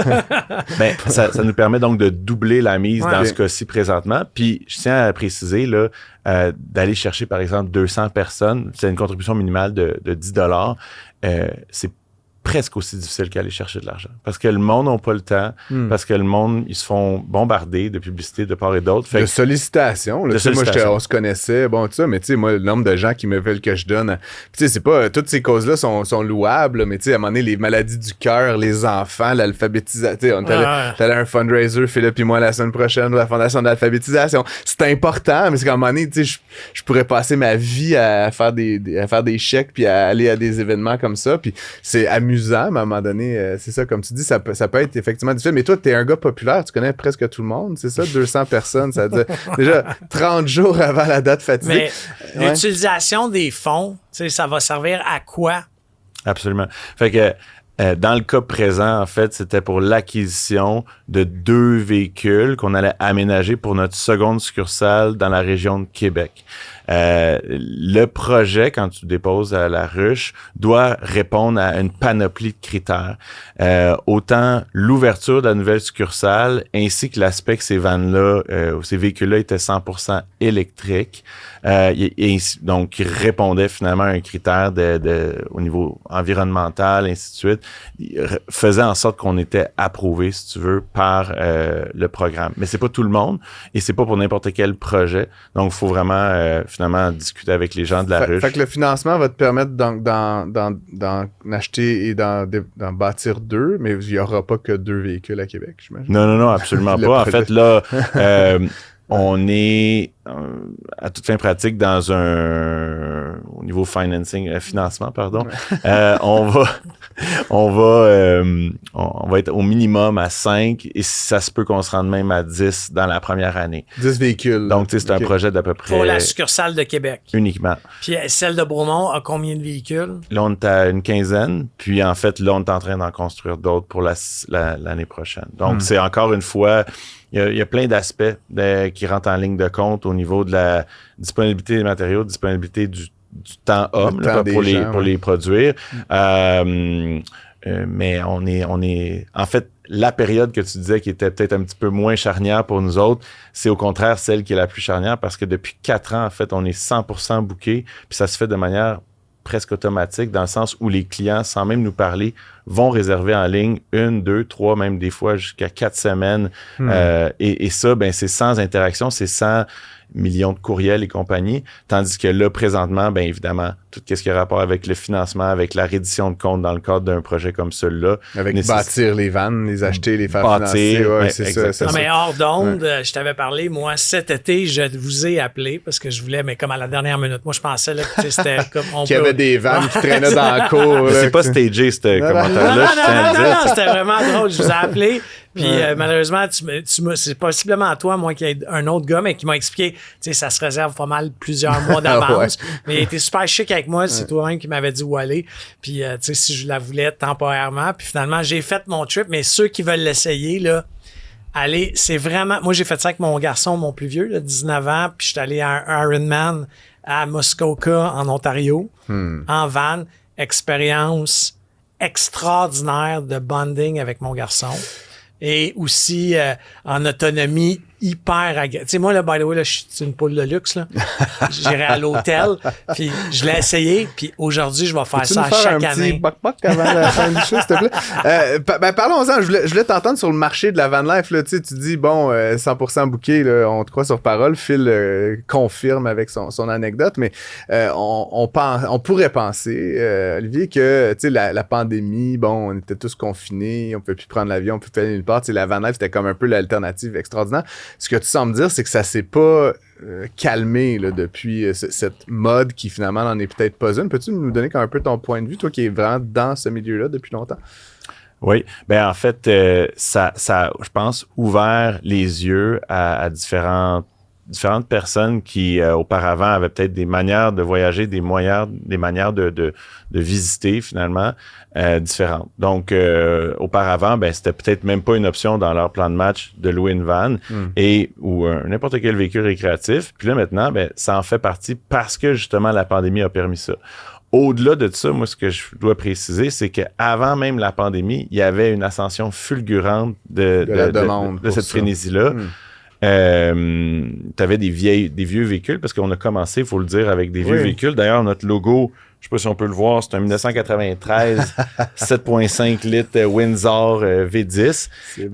Ben, ça nous permet donc de doubler la mise dans ce cas-ci présentement. Puis, je tiens à préciser, là, d'aller chercher, par exemple, 200 personnes, c'est une contribution minimale de 10 $. C'est presque aussi difficile qu'aller chercher de l'argent. Parce que le monde n'a pas le temps, parce que le monde, ils se font bombarder de publicité de part et d'autre. De sollicitations. Moi, on se connaissait, bon, tout ça, mais tu sais, moi, le nombre de gens qui me veulent que je donne. Tu sais, c'est pas, toutes ces causes-là sont louables, mais tu sais, à un moment donné, les maladies du cœur, les enfants, l'alphabétisation. On t'allait à un fundraiser, Philippe et moi, la semaine prochaine, de la Fondation de l'alphabétisation. C'est important, mais c'est qu'à un moment donné, tu sais, je pourrais passer ma vie à faire des chèques puis à aller à des événements comme ça, puis c'est amusant amusant, mais à un moment donné, c'est ça, comme tu dis, ça peut être effectivement difficile. Mais toi, t'es un gars populaire, tu connais presque tout le monde, c'est ça, 200 personnes, ça veut dire déjà 30 jours avant la date fatidique. Mais l'utilisation des fonds, ça va servir à quoi? Absolument. Fait que dans le cas présent, en fait, c'était pour l'acquisition de 2 véhicules qu'on allait aménager pour notre seconde succursale dans la région de Québec. Le projet, quand tu déposes à la ruche, doit répondre à une panoplie de critères. Autant l'ouverture de la nouvelle succursale, ainsi que l'aspect que ces vannes-là, ces véhicules-là étaient 100% électriques. Donc, qui répondait finalement à un critère au niveau environnemental, ainsi de suite, faisait en sorte qu'on était approuvé, si tu veux, par le programme. Mais c'est pas tout le monde et c'est pas pour n'importe quel projet. Donc, il faut vraiment finalement discuter avec les gens de la ruche. Fait que le financement va te permettre d'en acheter et d'en bâtir 2, mais il n'y aura pas que 2 véhicules à Québec, j'imagine. Non, absolument pas. En fait, là, on est à toute fin pratique dans au niveau financement, pardon. On va être au minimum à 5 et ça se peut qu'on se rende même à 10 dans la première année. 10 véhicules. Donc, c'est un projet d'à peu près... Pour la succursale de Québec. Uniquement. Puis celle de Bromont a combien de véhicules? Là, on est à une quinzaine. Puis, en fait, là, on est en train d'en construire d'autres pour l'année prochaine. Donc, c'est encore une fois... Il y a plein d'aspects qui rentrent en ligne de compte au niveau de la disponibilité des matériaux, disponibilité du temps homme pour les produire. Mais on est... En fait, la période que tu disais qui était peut-être un petit peu moins charnière pour nous autres, c'est au contraire celle qui est la plus charnière parce que depuis 4 ans, en fait, on est 100% booké. Puis ça se fait de manière presque automatique dans le sens où les clients, sans même nous parler, vont réserver en ligne 1, 2, 3, même des fois jusqu'à 4 semaines. Et ça, ben c'est sans interaction, c'est sans millions de courriels et compagnie. Tandis que là, présentement, bien évidemment, tout ce qui a rapport avec le financement, avec la reddition de compte dans le cadre d'un projet comme celui-là. Avec bâtir les vannes, les acheter, les faire financer. Ouais, c'est ça. Non, mais hors d'onde, je t'avais parlé, moi, cet été, je vous ai appelé parce que je voulais, mais comme à la dernière minute. Moi, je pensais là, que c'était comme... Qu'il y avait des vannes qui traînaient dans la cour. C'est pas stagé, ce commentaire-là. Non, c'était vraiment drôle. Je vous ai appelé. Puis malheureusement, c'est possiblement toi, moi, qui est un autre gars, mais qui m'a expliqué, tu sais, ça se réserve pas mal plusieurs mois d'avance. Mais il était super chic avec moi. C'est toi-même qui m'avais dit où aller. Puis, tu sais, si je la voulais temporairement. Puis finalement, j'ai fait mon trip. Mais ceux qui veulent l'essayer, là, allez, c'est vraiment... Moi, j'ai fait ça avec mon garçon, mon plus vieux, là, 19 ans. Puis je suis allé à un Ironman à Muskoka, en Ontario, en van. Expérience extraordinaire de bonding avec mon garçon. Et aussi en autonomie hyper agréable. Tu sais, moi, là, by the way, là, je suis une poule de luxe, là. J'irai à l'hôtel, puis je l'ai essayé, puis aujourd'hui, je vais faire ça chaque année. Un petit boc avant la fin du show, s'il te plaît. Parlons-en. Je voulais t'entendre sur le marché de la van life, là. Tu dis, bon, 100% booké, là, on te croit sur parole. Phil confirme avec son anecdote, mais on pourrait penser, Olivier, que, tu sais, la pandémie, bon, on était tous confinés, on ne pouvait plus prendre l'avion, on ne pouvait plus aller nulle part. Tu sais, la van life, c'était comme un peu l'alternative extraordinaire. Ce que tu sembles dire, c'est que ça s'est pas calmé là, depuis cette mode qui finalement n'en est peut-être pas une. Peux-tu nous donner un peu ton point de vue, toi qui es vraiment dans ce milieu-là depuis longtemps? Oui, ben en fait, ça je pense, ouvert les yeux à différentes personnes qui auparavant avaient peut-être des manières de voyager, des manières de visiter finalement différentes. Donc auparavant, ben c'était peut-être même pas une option dans leur plan de match de louer une van ou n'importe quel véhicule récréatif. Puis là maintenant, ben ça en fait partie parce que justement la pandémie a permis ça. Au-delà de ça, moi, ce que je dois préciser, c'est qu'avant même la pandémie, il y avait une ascension fulgurante de cette frénésie-là. Tu avais des vieux véhicules, parce qu'on a commencé, il faut le dire, avec des vieux véhicules. D'ailleurs, notre logo, je ne sais pas si on peut le voir, c'est un 1993 7.5 litres Windsor V10. C'est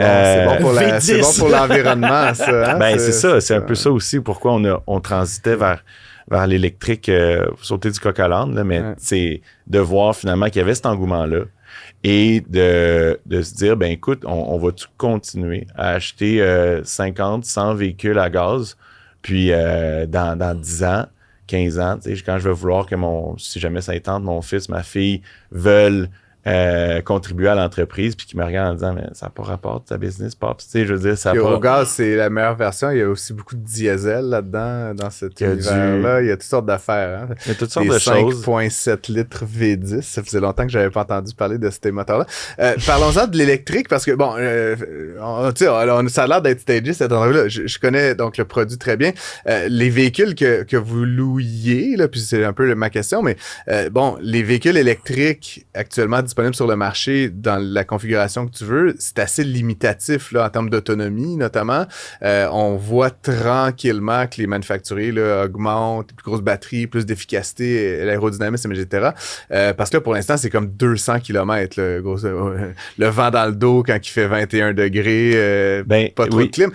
bon pour l'environnement, ça. Hein? Ben, c'est ça, c'est un peu ça aussi, pourquoi on transitait vers l'électrique, sauter du coq à l'âne, là, mais c'est de voir finalement qu'il y avait cet engouement-là. Et de se dire, ben écoute, on va tout continuer à acheter 50, 100 véhicules à gaz, puis dans 10 ans, 15 ans, quand je vais vouloir que si jamais ça y tente, mon fils, ma fille veulent contribuer à l'entreprise, puis qui me regarde en disant, mais ça n'a pas rapport à ta business, Pop. Tu sais, je veux dire, ça puis pas... au gaz, c'est la meilleure version. Il y a aussi beaucoup de diesel là-dedans, dans cet univers-là. Il y a toutes sortes d'affaires. Hein? Il y a toutes sortes de choses. 5.7 litres V10. Ça faisait longtemps que j'avais pas entendu parler de ces moteurs-là. Parlons-en de l'électrique, parce que, bon, ça a l'air d'être stagé, cette endroit-là. Je connais donc le produit très bien. Les véhicules que vous louiez, là, puis c'est un peu ma question, mais bon, les véhicules électriques actuellement disponibles sur le marché dans la configuration que tu veux, c'est assez limitatif là, en termes d'autonomie notamment. On voit tranquillement que les manufacturiers là, augmentent, plus grosses batteries, plus d'efficacité, l'aérodynamisme, etc. Parce que là, pour l'instant, c'est comme 200 km, le vent dans le dos quand il fait 21 degrés, pas trop de clim.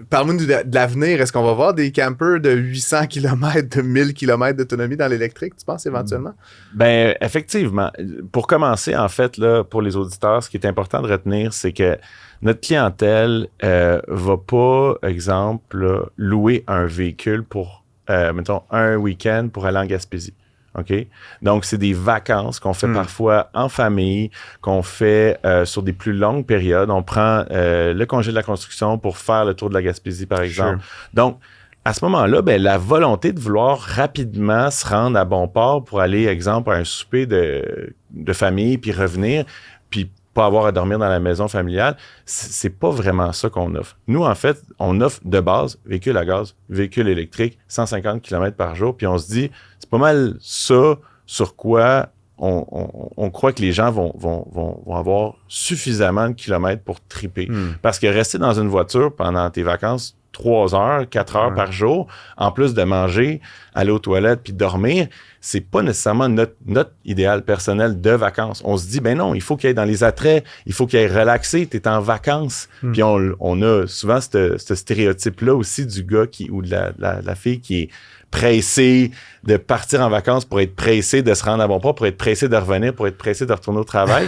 Parle-nous de l'avenir. Est-ce qu'on va voir des campers de 800 km, de 1000 km d'autonomie dans l'électrique, tu penses, éventuellement? Ben, effectivement. Pour commencer, en fait, là, pour les auditeurs, ce qui est important de retenir, c'est que notre clientèle va pas, exemple, là, louer un véhicule pour, mettons, un week-end pour aller en Gaspésie. OK? Donc, c'est des vacances qu'on fait parfois en famille, qu'on fait sur des plus longues périodes. On prend le congé de la construction pour faire le tour de la Gaspésie, par exemple. Sure. Donc, à ce moment-là, ben, la volonté de vouloir rapidement se rendre à bon port pour aller, exemple, à un souper de famille, puis revenir, puis pas avoir à dormir dans la maison familiale, c'est pas vraiment ça qu'on offre. Nous, en fait, on offre de base véhicule à gaz, véhicule électrique, 150 km par jour, puis on se dit, c'est pas mal ça sur quoi on croit que les gens vont avoir suffisamment de kilomètres pour triper. Parce que rester dans une voiture pendant tes vacances, 3 heures, 4 heures par jour, en plus de manger, aller aux toilettes puis dormir, c'est pas nécessairement notre idéal personnel de vacances. On se dit, ben non, il faut qu'il y ait dans les attraits, il faut qu'il y ait relaxé, t'es en vacances. Puis on a souvent ce stéréotype-là aussi du gars ou de la fille qui est pressé de partir en vacances pour être pressé de se rendre à bon port, pour être pressé de revenir, pour être pressé de retourner au travail.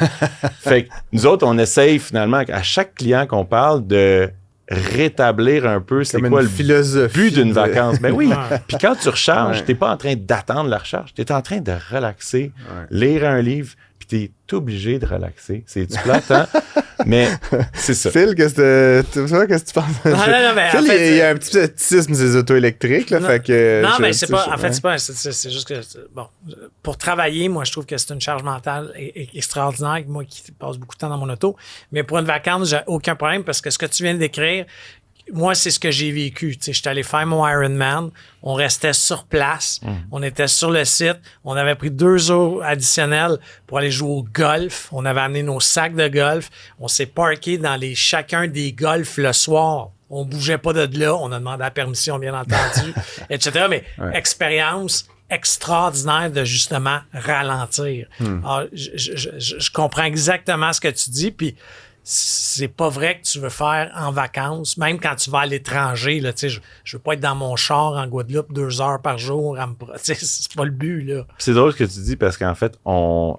Fait que nous autres, on essaye finalement, à chaque client qu'on parle, de rétablir un peu c'est quoi le but d'une vacance. Ben oui. Puis quand tu recharges, t'es pas en train d'attendre la recharge, t'es en train de relaxer, lire un livre, puis t'es obligé de relaxer. C'est-tu plate, hein? Mais c'est ça. Phil, qu'est-ce que tu penses? Non, mais Phil, en fait, il y a un petit scepticisme des autos électriques. Là, fait que mais c'est pas. En fait, c'est juste que. Bon, pour travailler, moi, je trouve que c'est une charge mentale extraordinaire. Moi qui passe beaucoup de temps dans mon auto. Mais pour une vacance, j'ai aucun problème parce que ce que tu viens de décrire, moi, c'est ce que j'ai vécu. Je suis allé faire mon Ironman. On restait sur place. On était sur le site. On avait pris 2 heures additionnelles pour aller jouer au golf. On avait amené nos sacs de golf. On s'est parké dans chacun des golfs le soir. On bougeait pas de là. On a demandé la permission, bien entendu, etc. Mais expérience extraordinaire de justement ralentir. Alors, je comprends exactement ce que tu dis. Puis, c'est pas vrai que tu veux faire en vacances, même quand tu vas à l'étranger. Là, je veux pas être dans mon char en Guadeloupe 2 heures par jour. C'est pas le but. Là. C'est drôle ce que tu dis parce qu'en fait,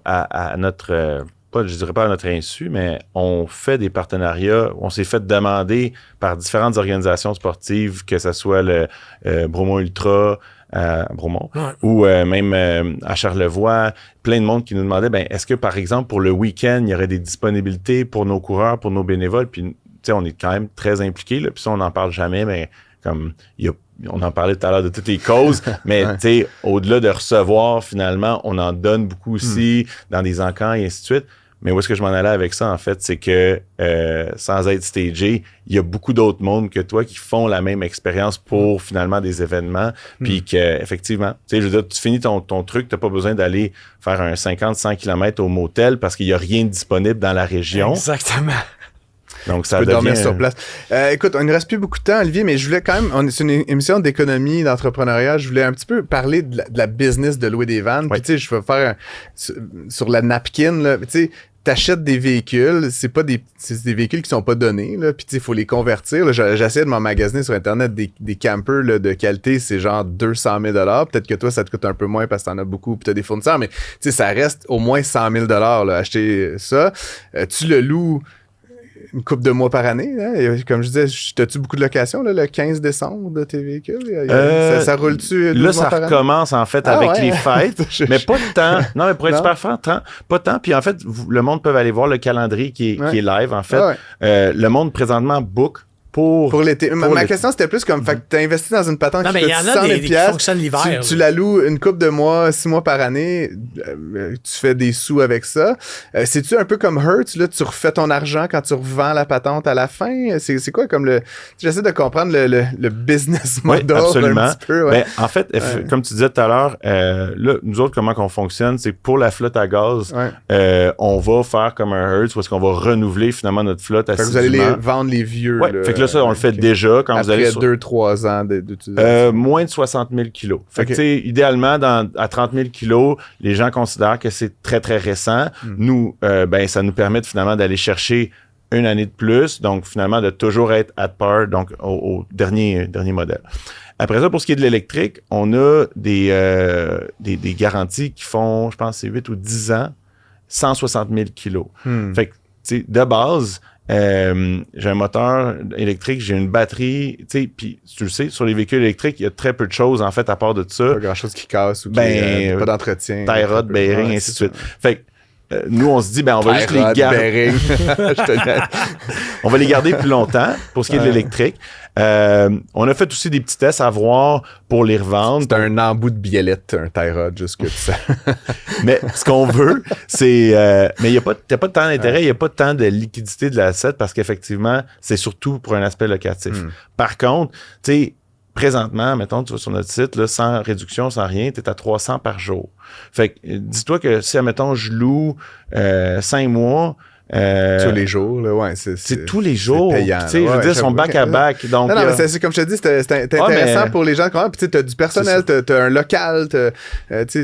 à notre... je dirais pas à notre insu, mais on fait des partenariats. On s'est fait demander par différentes organisations sportives, que ce soit le Bromont Ultra, à Bromont, ou même à Charlevoix, plein de monde qui nous demandait, ben, est-ce que, par exemple, pour le week-end, il y aurait des disponibilités pour nos coureurs, pour nos bénévoles, puis, tu sais, on est quand même très impliqués, là, puis ça, on n'en parle jamais, mais comme, on en parlait tout à l'heure de toutes les causes, mais, tu sais, au-delà de recevoir, finalement, on en donne beaucoup aussi dans des encans et ainsi de suite. Mais où est-ce que je m'en allais avec ça, en fait, c'est que sans être stagé, il y a beaucoup d'autres mondes que toi qui font la même expérience pour finalement des événements. Puis qu'effectivement, tu sais, je veux dire, tu finis ton truc, tu n'as pas besoin d'aller faire un 50-100 km au motel parce qu'il n'y a rien de disponible dans la région. Exactement. Donc, ça tu peux devient... dormir sur place. Écoute, il ne reste plus beaucoup de temps, Olivier, mais je voulais quand même... C'est une émission d'économie, d'entrepreneuriat. Je voulais un petit peu parler de la business de louer des vannes. Puis, tu sais, je vais faire sur la napkin, là. Tu sais, t'achètes des véhicules, c'est des véhicules qui sont pas donnés, là, puis il faut les convertir. Là, j'essaie de m'emmagasiner sur Internet des campers là, de qualité, c'est genre 200 000 $. Peut-être que toi, ça te coûte un peu moins parce que t'en as beaucoup puis t'as des fournisseurs, mais ça reste au moins 100 000 $, là, acheter ça. Tu le loues une couple de mois par année. Hein? Et comme je disais, t'as-tu beaucoup de locations le 15 décembre de tes véhicules? Ça roule-tu 12 là, mois ça par recommence en fait avec les fêtes, mais pas de temps. Non, mais pour être super franc, pas de temps. Puis en fait, le monde peut aller voir le calendrier qui est live. En fait, le monde présentement book pour l'été. Ma question, c'était plus comme, fait que t'as investi dans une patente qui coûte 100 000 qui fonctionnent l'hiver. Tu la loues une couple de mois, 6 mois par année, tu fais des sous avec ça. C'est-tu un peu comme Hertz, là, tu refais ton argent quand tu revends la patente à la fin? C'est quoi comme le... J'essaie de comprendre le business model absolument. un petit peu. Ben, en fait, comme tu disais tout à l'heure, là, nous autres, comment qu'on fonctionne, c'est pour la flotte à gaz, on va faire comme un Hertz parce qu'on va renouveler finalement notre flotte assidûment. Vous allez vendre les vieux. Fait que là, ça, on le fait déjà quand après vous allez... Après 2-3 ans d'utilisation. Moins de 60 000 kilos. Fait que, tu sais, idéalement, à 30 000 kilos, les gens considèrent que c'est très, très récent. Nous, ça nous permet finalement d'aller chercher une année de plus. Donc, finalement, de toujours être at par, donc au dernier modèle. Après ça, pour ce qui est de l'électrique, on a des garanties qui font, je pense, c'est 8 ou 10 ans, 160 000 kilos. Fait que, tu sais, de base... j'ai un moteur électrique, j'ai une batterie, tu sais, puis tu le sais, sur les véhicules électriques, il y a très peu de choses, en fait, à part de ça. Pas grand-chose qui casse ou pas d'entretien. Tie rod, bearing, ainsi de suite. Fait que nous, on se dit, on va juste les garder. On va les garder plus longtemps pour ce qui est de l'électrique. On a fait aussi des petits tests à voir pour les revendre. C'est un embout de biellette, un tie rod, juste que tu sais. Mais ce qu'on veut, c'est... mais il n'y a pas de temps d'intérêt, il n'y a pas de temps de liquidité de l'asset parce qu'effectivement, c'est surtout pour un aspect locatif. Par contre, tu sais, présentement, mettons, tu vas sur notre site, là, sans réduction, sans rien, tu es à 300 par jour. Fait que dis-toi que si, admettons, je loue 5 mois... tous les jours, là, c'est tous les jours. Payant. Je veux dire, ils sont back-à-back. Donc, non, mais c'est comme je te dis, c'est intéressant pour les gens. Puis tu as du personnel, tu as un local, tout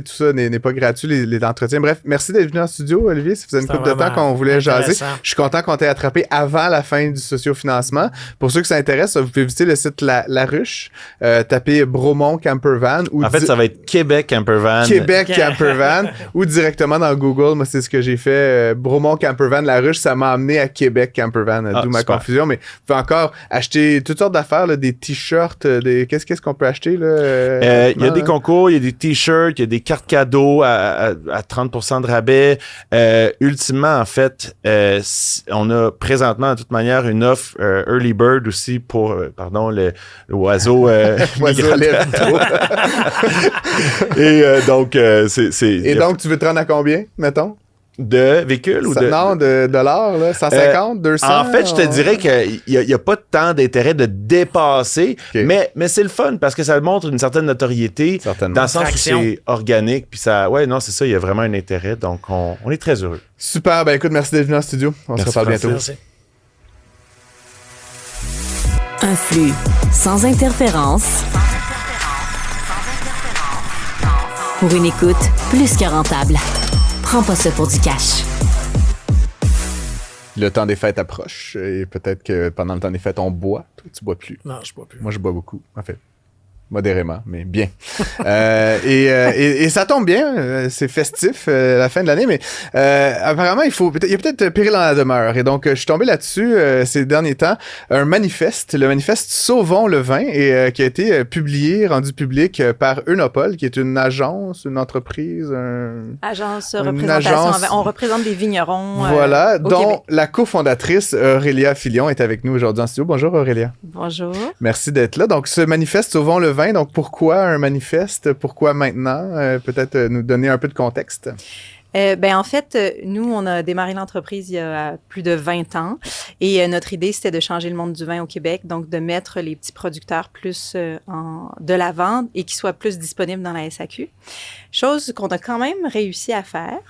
ça n'est pas gratuit, les entretiens. Bref, merci d'être venu en studio, Olivier. Ça faisait une couple de temps qu'on voulait jaser. Je suis content qu'on t'ait attrapé avant la fin du sociofinancement. Pour ceux que ça intéresse, vous pouvez visiter le site La Ruche, taper Bromont Campervan. En fait, ça va être Québec Campervan. Québec Campervan ou directement dans Google. Moi, c'est ce que j'ai fait. Bromont Campervan, La Ruche, ça m'a amené à Québec Campervan, d'où ma confusion. Mais vous pouvez encore acheter toutes sortes d'affaires, là, des t-shirts, qu'est-ce qu'on peut acheter? Il y a des concours, il y a des t-shirts, il y a des cartes cadeaux à 30% de rabais. Ultimement, en fait, on a présentement, de toute manière, une offre Early Bird aussi pour, l'oiseau migratoire. Et donc, Et donc, tu veux te rendre à combien, mettons? De véhicules ou de... Non, de dollars, là, 150, 200? En fait, je te dirais qu'il n'y a pas tant d'intérêt de dépasser, mais c'est le fun parce que ça montre une certaine notoriété dans le sens où c'est organique. Puis ça, c'est ça, il y a vraiment un intérêt. Donc, on est très heureux. Super, écoute, merci d'être venu en studio. On se reparle bientôt. Merci. Un flux sans interférence. Pour une écoute plus que rentable. Prends pas ça pour du cash. Le temps des fêtes approche et peut-être que pendant le temps des fêtes, on boit. Toi, tu bois plus. Non, je bois plus. Moi, je bois beaucoup, en fait. Modérément, mais bien. Et ça tombe bien, c'est festif, la fin de l'année, mais apparemment, il y a peut-être péril dans la demeure. Et donc, je suis tombé là-dessus ces derniers temps, le manifeste Sauvons le vin, et qui a été rendu public par Eunopol, qui est une agence, une entreprise, on représente des vignerons. Voilà, dont Québec. La cofondatrice Aurélia Filion est avec nous aujourd'hui en studio. Bonjour Aurélia. Bonjour. Merci d'être là. Donc, ce manifeste Sauvons le vin, donc pourquoi un manifeste? Pourquoi maintenant? Peut-être nous donner un peu de contexte. En fait, nous, on a démarré l'entreprise il y a plus de 20 ans et notre idée, c'était de changer le monde du vin au Québec, donc de mettre les petits producteurs plus de l'avant et qu'ils soient plus disponibles dans la SAQ. Chose qu'on a quand même réussi à faire.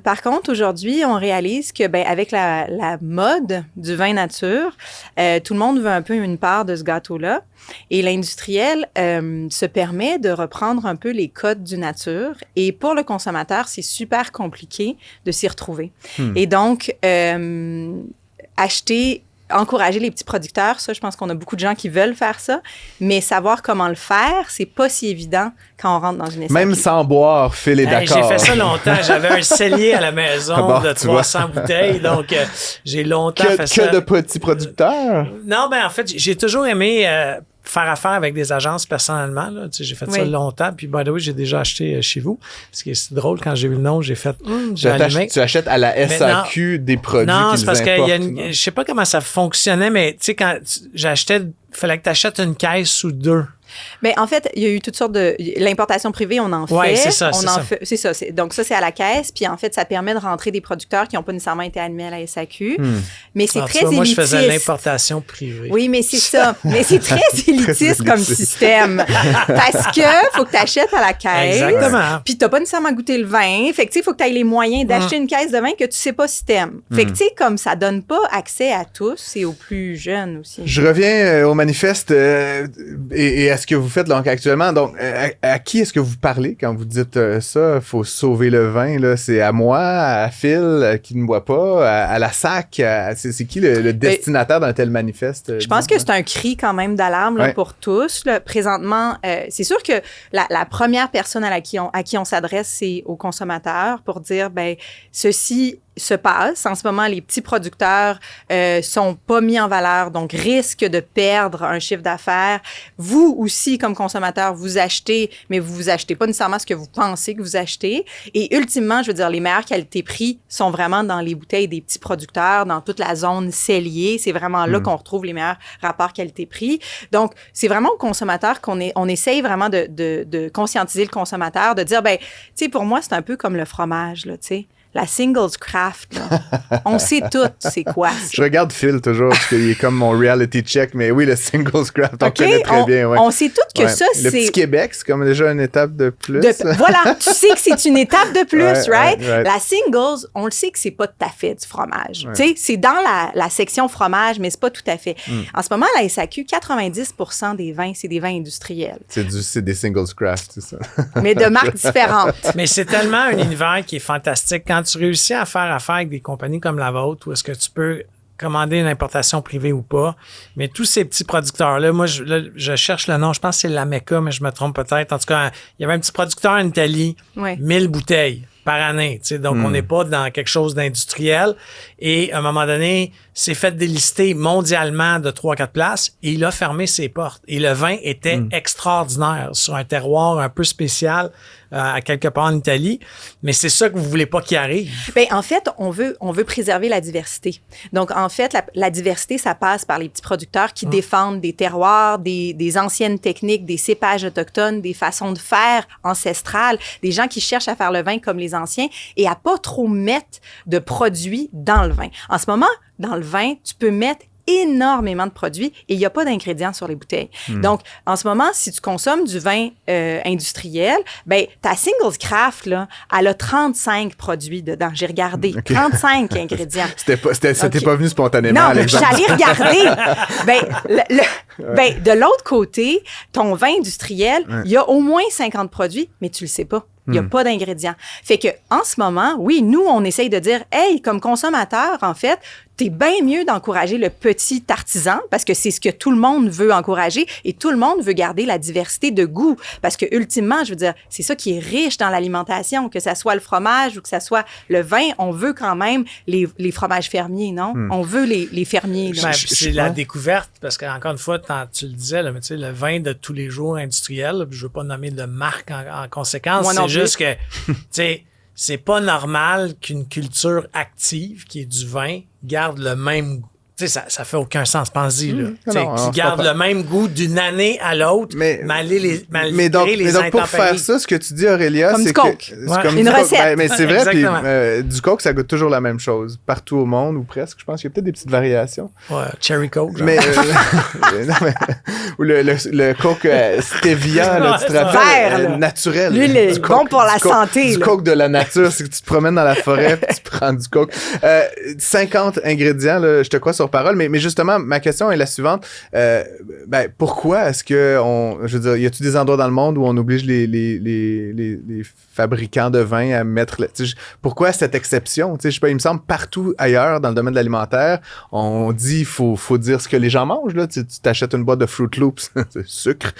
Par contre, aujourd'hui, on réalise que avec la mode du vin nature, tout le monde veut un peu une part de ce gâteau-là. Et l'industriel se permet de reprendre un peu les codes du nature. Et pour le consommateur, c'est super compliqué de s'y retrouver. Et donc, acheter encourager les petits producteurs, ça, je pense qu'on a beaucoup de gens qui veulent faire ça, mais savoir comment le faire, c'est pas si évident quand on rentre dans une SAQ. Même sans boire, Phil est d'accord. J'ai fait ça longtemps. J'avais un cellier à la maison de 300 bouteilles, donc j'ai longtemps fait ça. Que de petits producteurs? Non, ben en fait, j'ai toujours aimé faire affaire avec des agences personnellement. Là. Tu sais, j'ai fait ça longtemps. Puis, by the way, j'ai déjà acheté chez vous. Ce qui est drôle, quand j'ai vu le nom, j'ai fait... Tu achètes à la SAQ des produits qu'ils importent. Non, c'est parce que je sais pas comment ça fonctionnait, mais tu sais, quand j'achetais, il fallait que tu achètes une caisse ou deux. Mais en fait, il y a eu toutes sortes de... L'importation privée, on en fait. Oui, c'est ça. C'est ça. Donc, ça, c'est à la caisse. Puis, en fait, ça permet de rentrer des producteurs qui n'ont pas nécessairement été admis à la SAQ. Mais c'est très élitiste. Moi, je faisais l'importation privée. Oui, mais c'est ça. Mais c'est très élitiste comme système. Parce que faut que tu achètes à la caisse. Exactement. Puis, tu n'as pas nécessairement goûté le vin. Fait que, tu sais, il faut que tu aies les moyens d'acheter une caisse de vin que tu ne sais pas si tu aimes. Fait que, tu sais, comme ça donne pas accès à tous et aux plus jeunes aussi. Je reviens au manifeste et à ce que vous faites donc actuellement. Donc, à qui est-ce que vous parlez quand vous dites ça? Il faut sauver le vin. Là? C'est à moi, à Phil qui ne boit pas, à la SAC. C'est qui le destinataire d'un tel manifeste? Je pense que c'est un cri quand même d'alarme là, pour tous. Là. Présentement, c'est sûr que la première personne à qui on s'adresse, c'est aux consommateurs pour dire, ben ceci se passe. En ce moment, les petits producteurs sont pas mis en valeur, donc risquent de perdre un chiffre d'affaires. Vous aussi, comme consommateur, vous achetez, mais vous achetez pas nécessairement ce que vous pensez que vous achetez. Et ultimement, je veux dire, les meilleures qualités-prix sont vraiment dans les bouteilles des petits producteurs, dans toute la zone cellier. C'est vraiment là qu'on retrouve les meilleurs rapports qualité-prix. Donc, c'est vraiment au consommateur on essaye vraiment de conscientiser le consommateur, de dire, ben, tu sais, pour moi, c'est un peu comme le fromage, là, tu sais. La Singles Craft, là. On sait tout c'est quoi. Je regarde Phil toujours parce qu'il est comme mon reality check, mais oui, le Singles Craft, on connaît très bien. Ouais. On sait tout que ça, c'est... Le petit Québec, c'est comme déjà une étape de plus. Voilà, tu sais que c'est une étape de plus, right? La Singles, on le sait que c'est pas tout à fait du fromage. Tu sais, c'est dans la section fromage, mais c'est pas tout à fait. En ce moment, à la SAQ, 90% des vins, c'est des vins industriels. C'est des Singles Craft, c'est ça. Mais de marques différentes. Mais c'est tellement un univers qui est fantastique. Quand tu réussis à faire affaire avec des compagnies comme la vôtre, où est-ce que tu peux commander une importation privée ou pas, mais tous ces petits producteurs-là, moi, je cherche le nom, je pense que c'est l'Ameca, mais je me trompe peut-être. En tout cas, il y avait un petit producteur en Italie, 1000 bouteilles par année, tu sais, donc on n'est pas dans quelque chose d'industriel. Et à un moment donné, c'est fait délister mondialement de 3-4 places et il a fermé ses portes. Et le vin était extraordinaire sur un terroir un peu spécial à quelque part en Italie. Mais c'est ça que vous voulez pas qu'il arrive. Bien, en fait, on veut préserver la diversité. Donc, en fait, la diversité, ça passe par les petits producteurs qui défendent des terroirs, des anciennes techniques, des cépages autochtones, des façons de faire ancestrales, des gens qui cherchent à faire le vin comme les anciens et à pas trop mettre de produits dans le vin. En ce moment, dans le vin, tu peux mettre énormément de produits et il n'y a pas d'ingrédients sur les bouteilles. Donc, en ce moment, si tu consommes du vin industriel, ben ta Singles Craft, là, elle a 35 produits dedans. J'ai regardé. 35 ingrédients. C'était pas venu spontanément, non, mais j'allais regarder. De l'autre côté, ton vin industriel, il y a au moins 50 produits, mais tu le sais pas. Il n'y a pas d'ingrédients. Fait que, en ce moment, oui, nous, on essaye de dire, hey, comme consommateur, en fait, t'es bien mieux d'encourager le petit artisan parce que c'est ce que tout le monde veut encourager et tout le monde veut garder la diversité de goût. Parce que, ultimement, je veux dire, c'est ça qui est riche dans l'alimentation, que ça soit le fromage ou que ça soit le vin, on veut quand même les fromages fermiers, non? On veut les fermiers. C'est la découverte, parce qu'encore une fois, tu le disais, là, mais tu sais, le vin de tous les jours industriel, là, je ne veux pas nommer de marque en conséquence, c'est juste que, tu sais, c'est pas normal qu'une culture active, qui est du vin, garde le même goût. Tu sais, ça fait aucun sens, pense-y, là. Qui garde le même goût d'une année à l'autre, malgré les intempéries. Pour faire ça, ce que tu dis, Aurélia, comme c'est du coke. C'est comme une recette. Ben, mais c'est vrai, puis du coke, ça goûte toujours la même chose. Partout au monde, ou presque. Je pense qu'il y a peut-être des petites variations. Ouais, cherry coke. Genre. Mais, ou le coke stevia, là, tu te rappelles, naturel. Lui, il est bon pour la santé. Du coke de la nature, c'est que tu te promènes dans la forêt et tu prends du coke. 50 ingrédients, là, je te crois sur porte-parole, mais justement, ma question est la suivante. Pourquoi est-ce que je veux dire, y a-t-il des endroits dans le monde où on oblige les fabricants de vin à mettre... Pourquoi cette exception? Je sais pas, il me semble partout ailleurs dans le domaine de l'alimentaire, on dit faut dire ce que les gens mangent. Là. Tu t'achètes une boîte de Fruit Loops, c'est sucre.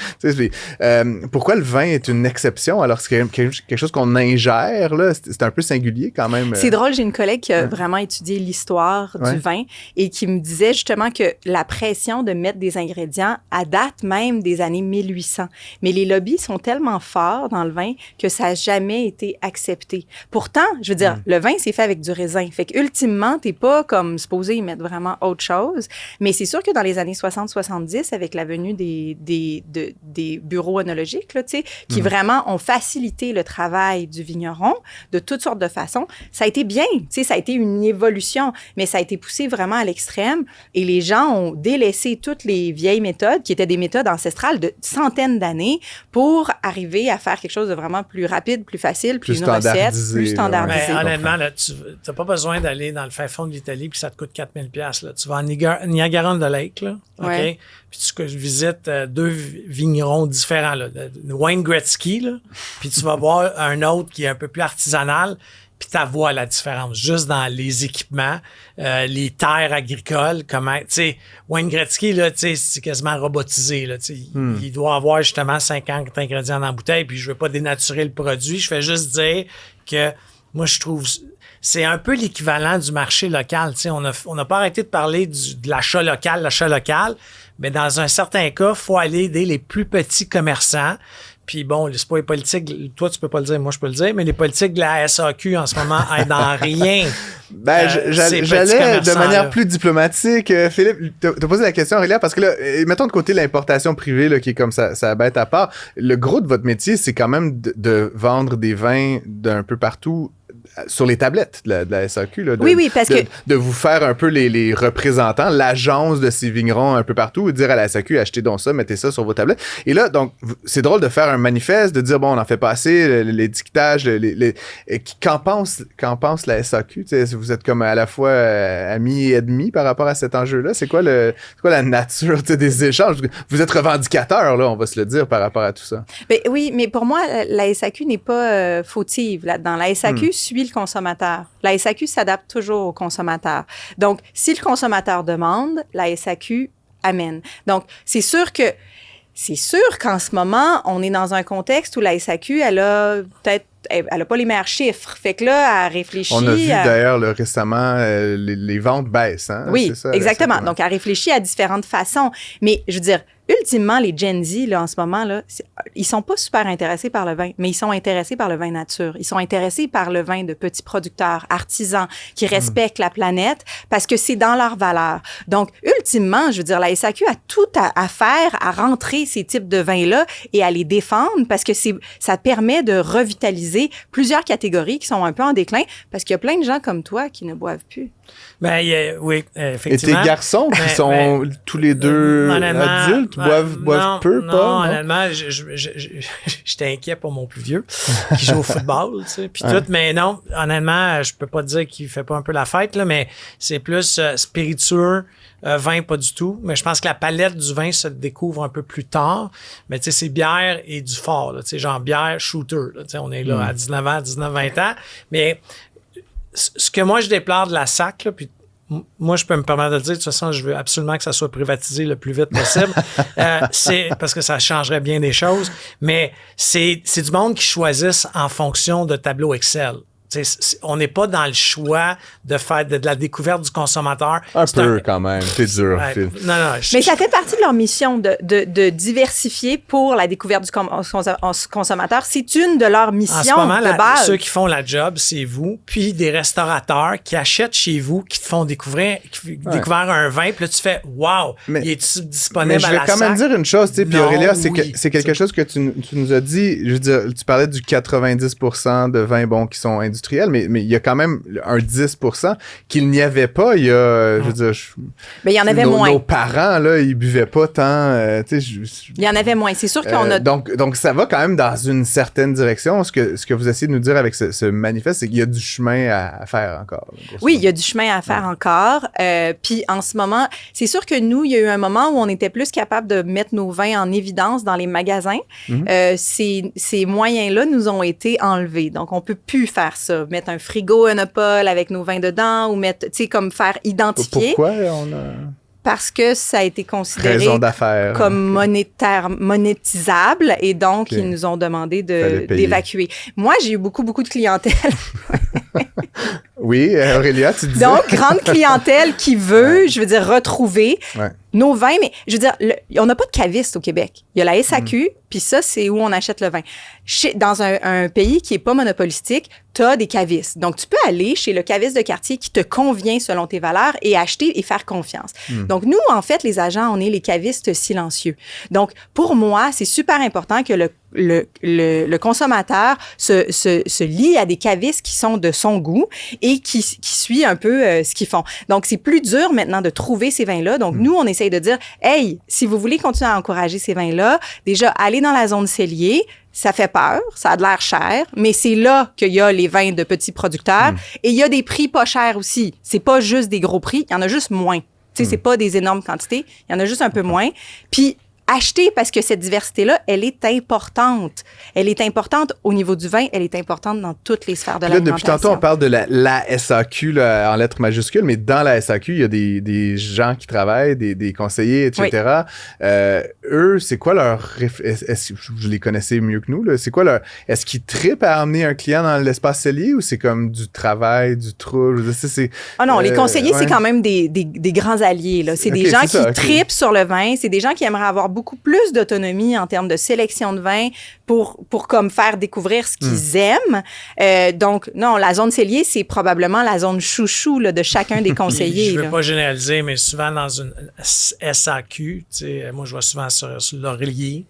Pourquoi le vin est une exception alors que c'est quelque chose qu'on ingère? Là? C'est un peu singulier quand même. C'est drôle, j'ai une collègue qui a vraiment étudié l'histoire du vin et qui me disait justement que la pression de mettre des ingrédients date même des années 1800. Mais les lobbies sont tellement forts dans le vin que ça n'a jamais été accepté. Pourtant, je veux dire, le vin, c'est fait avec du raisin. Fait qu'ultimement, t'es pas comme supposé y mettre vraiment autre chose. Mais c'est sûr que dans les années 60-70, avec la venue des bureaux œnologiques, là, qui vraiment ont facilité le travail du vigneron de toutes sortes de façons, ça a été bien. Ça a été une évolution, mais ça a été poussé vraiment à l'extrême. Et les gens ont délaissé toutes les vieilles méthodes, qui étaient des méthodes ancestrales de centaines d'années, pour arriver à faire quelque chose de vraiment plus rapide, plus facile, puis une recette plus standardisée. Mais honnêtement, tu n'as pas besoin d'aller dans le fin fond de l'Italie puis ça te coûte 4 000 $. Tu vas à Niagara-on-the-Lake, là, OK? Puis tu visites 2 vignerons différents, là, Wayne Gretzky, là, puis tu vas voir un autre qui est un peu plus artisanal, puis tu vois la différence juste dans les équipements, les terres agricoles, comment, tu sais, Wayne Gretzky, là, tu sais, c'est quasiment robotisé, là, tu sais, il doit avoir justement 50 ingrédients dans la bouteille, puis je veux pas dénaturer le produit, je fais juste dire que moi, je trouve... C'est un peu l'équivalent du marché local. Tu sais, on n'a pas arrêté de parler de l'achat local, mais dans un certain cas, il faut aller aider les plus petits commerçants. Puis bon, c'est pas les politiques, toi tu peux pas le dire, moi je peux le dire, mais les politiques de la SAQ en ce moment aident en rien. J'allais de manière plus diplomatique. Philippe, t'as posé la question, Aurélia, parce que là, mettons de côté l'importation privée, là, qui est comme ça bête à part. Le gros de votre métier, c'est quand même de vendre des vins d'un peu partout sur les tablettes de la SAQ. Là, parce que... De vous faire un peu les représentants, l'agence de ces vignerons un peu partout, et dire à la SAQ, achetez donc ça, mettez ça sur vos tablettes. Et là, donc, c'est drôle de faire un manifeste, de dire, bon, on en fait pas assez, l'étiquetage, qu'en pense la SAQ? Vous êtes comme à la fois amis et ennemis par rapport à cet enjeu-là. C'est quoi la nature des échanges? Vous êtes revendicateur, là, on va se le dire, par rapport à tout ça. Oui, mais pour moi, la SAQ n'est pas fautive là-dedans. La SAQ suit le consommateur. La SAQ s'adapte toujours au consommateur. Donc, si le consommateur demande, la SAQ amène. Donc, c'est sûr qu'en ce moment, on est dans un contexte où la SAQ, elle a pas les meilleurs chiffres. Fait que là, elle réfléchit... On a vu d'ailleurs récemment, les ventes baissent. Hein? Oui, c'est ça, exactement. Donc, elle réfléchit à différentes façons. Mais, je veux dire, ultimement, les Gen Z, là, en ce moment, là, ils sont pas super intéressés par le vin, mais ils sont intéressés par le vin nature. Ils sont intéressés par le vin de petits producteurs, artisans, qui respectent la planète parce que c'est dans leur valeur. Donc, ultimement, je veux dire, la SAQ a tout à faire à rentrer ces types de vins-là et à les défendre parce que ça permet de revitaliser plusieurs catégories qui sont un peu en déclin parce qu'il y a plein de gens comme toi qui ne boivent plus. Oui, effectivement. Et tes garçons qui sont tous les deux adultes boivent peu, pas? Non, honnêtement, j'étais inquiet pour mon plus vieux qui joue au football, tu sais, puis tout. Mais non, honnêtement, je peux pas dire qu'il fait pas un peu la fête, là, mais c'est plus spiritueux. Vin, pas du tout. Mais je pense que la palette du vin se découvre un peu plus tard. Mais tu sais, c'est bière et du fort, tu sais, genre bière shooter, tu sais, on est là à 19 ans, 19-20 ans. Mais ce que moi, je déplore de la SAC, là, puis moi, je peux me permettre de le dire, de toute façon, je veux absolument que ça soit privatisé le plus vite possible. C'est parce que ça changerait bien des choses. Mais c'est du monde qui choisissent en fonction de tableau Excel. On n'est pas dans le choix de faire de la découverte du consommateur. Un peu quand même, c'est dur. Ouais, non, mais ça fait partie de leur mission de diversifier pour la découverte du consommateur. C'est une de leurs missions en ce moment, de base. Ceux qui font la job, c'est vous, puis des restaurateurs qui achètent chez vous, qui te font découvrir un vin, puis là, tu fais « Wow, il est disponible à la SAC? » Mais je vais quand même dire une chose, puis Aurélia, c'est quelque chose que tu nous as dit. Je veux dire, tu parlais du 90% de vins bons qui sont industriels industriel, mais il y a quand même un 10% qu'il n'y avait pas il y a, je veux dire... Mais il y en avait moins. Nos parents, là, ils buvaient pas tant, il y en avait moins. C'est sûr qu'on a... Donc, ça va quand même dans une certaine direction. Ce que vous essayez de nous dire avec ce manifeste, c'est qu'il y a du chemin à faire encore. Oui, il y a du chemin à faire encore. Puis en ce moment, c'est sûr que nous, il y a eu un moment où on était plus capable de mettre nos vins en évidence dans les magasins. Ces moyens-là nous ont été enlevés. Donc, on peut plus faire ça. Mettre un frigo Unapol avec nos vins dedans ou mettre, tu sais, comme faire identifier. Pourquoi on a... Parce que ça a été considéré comme monétisable et donc ils nous ont demandé d'évacuer. Moi, j'ai eu beaucoup de clientèle. Oui, Aurélia, tu disais. Donc, grande clientèle qui veut, je veux dire, retrouver nos vins. Mais je veux dire, on n'a pas de caviste au Québec. Il y a la SAQ, puis ça, c'est où on achète le vin. Dans un pays qui n'est pas monopolistique, tu as des cavistes. Donc, tu peux aller chez le caviste de quartier qui te convient selon tes valeurs et acheter et faire confiance. Donc, nous, en fait, les agents, on est les cavistes silencieux. Donc, pour moi, c'est super important que le consommateur se lie à des cavistes qui sont de son goût et qui suit un peu ce qu'ils font. Donc, c'est plus dur maintenant de trouver ces vins-là. Donc, nous, on essaye de dire, hey, si vous voulez continuer à encourager ces vins-là, déjà, allez dans la zone cellier. Ça fait peur, ça a de l'air cher, mais c'est là qu'il y a les vins de petits producteurs et il y a des prix pas chers aussi. C'est pas juste des gros prix, il y en a juste moins. Tu sais, c'est pas des énormes quantités, il y en a juste un peu moins. Puis acheter parce que cette diversité-là, elle est importante. Elle est importante au niveau du vin, elle est importante dans toutes les sphères de l'alimentation. Depuis tantôt, on parle de la SAQ là, en lettres majuscules, mais dans la SAQ, il y a des gens qui travaillent, des conseillers, etc. Eux, c'est quoi leur... je les connaissais mieux que nous, là. C'est quoi leur... Est-ce qu'ils trippent à emmener un client dans l'espace cellier ou c'est comme du travail, du trouble? Ah non, les conseillers, c'est quand même des grands alliés, là. C'est des gens qui trippent sur le vin, c'est des gens qui aimeraient avoir beaucoup plus d'autonomie en termes de sélection de vin pour comme faire découvrir ce qu'ils aiment. Donc, non, la zone cellier, c'est probablement la zone chouchou là, de chacun des conseillers. Je ne veux pas généraliser, mais souvent dans une SAQ, moi, je vois souvent sur l'Oreiller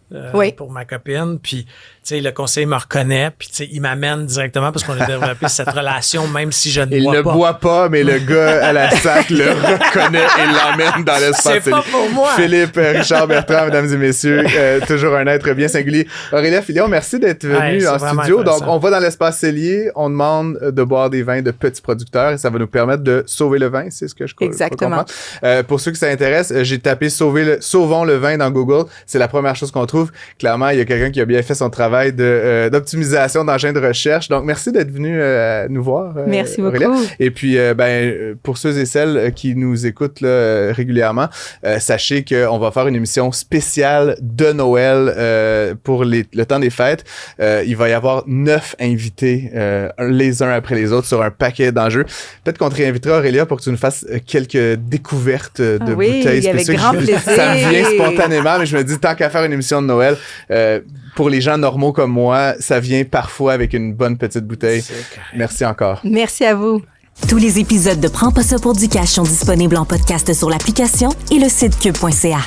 pour ma copine, puis le conseiller me reconnaît, puis il m'amène directement parce qu'on a développé cette relation, même si je ne bois pas. Il ne boit pas, mais le gars à la SAQ le reconnaît et l'emmène dans l'espace cellier. C'est pas pour moi. Philippe Richard Bertrand, mesdames et messieurs, toujours un être bien singulier. Aurélia Filion, merci d'être venu en studio. Donc, on va dans l'espace cellier, on demande de boire des vins de petits producteurs et ça va nous permettre de sauver le vin, c'est ce que je comprends. Exactement. Pour ceux qui s'intéressent, j'ai tapé Sauvons le vin dans Google. C'est la première chose qu'on trouve. Clairement, il y a quelqu'un qui a bien fait son travail d'optimisation d'engins de recherche. Donc, merci d'être venu nous voir. Merci Aurélia. beaucoup. Et puis, pour ceux et celles qui nous écoutent là, régulièrement, sachez qu'on va faire une émission spéciale de Noël pour le temps des fêtes. Il va y avoir 9 invités les uns après les autres sur un paquet d'enjeux. Peut-être qu'on te réinvitera, Aurélia, pour que tu nous fasses quelques découvertes de bouteilles spécifiques. Avec grand plaisir. Ça me vient spontanément, mais je me dis, tant qu'à faire une émission de Noël, pour les gens normaux comme moi, ça vient parfois avec une bonne petite bouteille. Merci encore. Merci à vous. Tous les épisodes de Prends pas ça pour du cash sont disponibles en podcast sur l'application et le site cube.ca.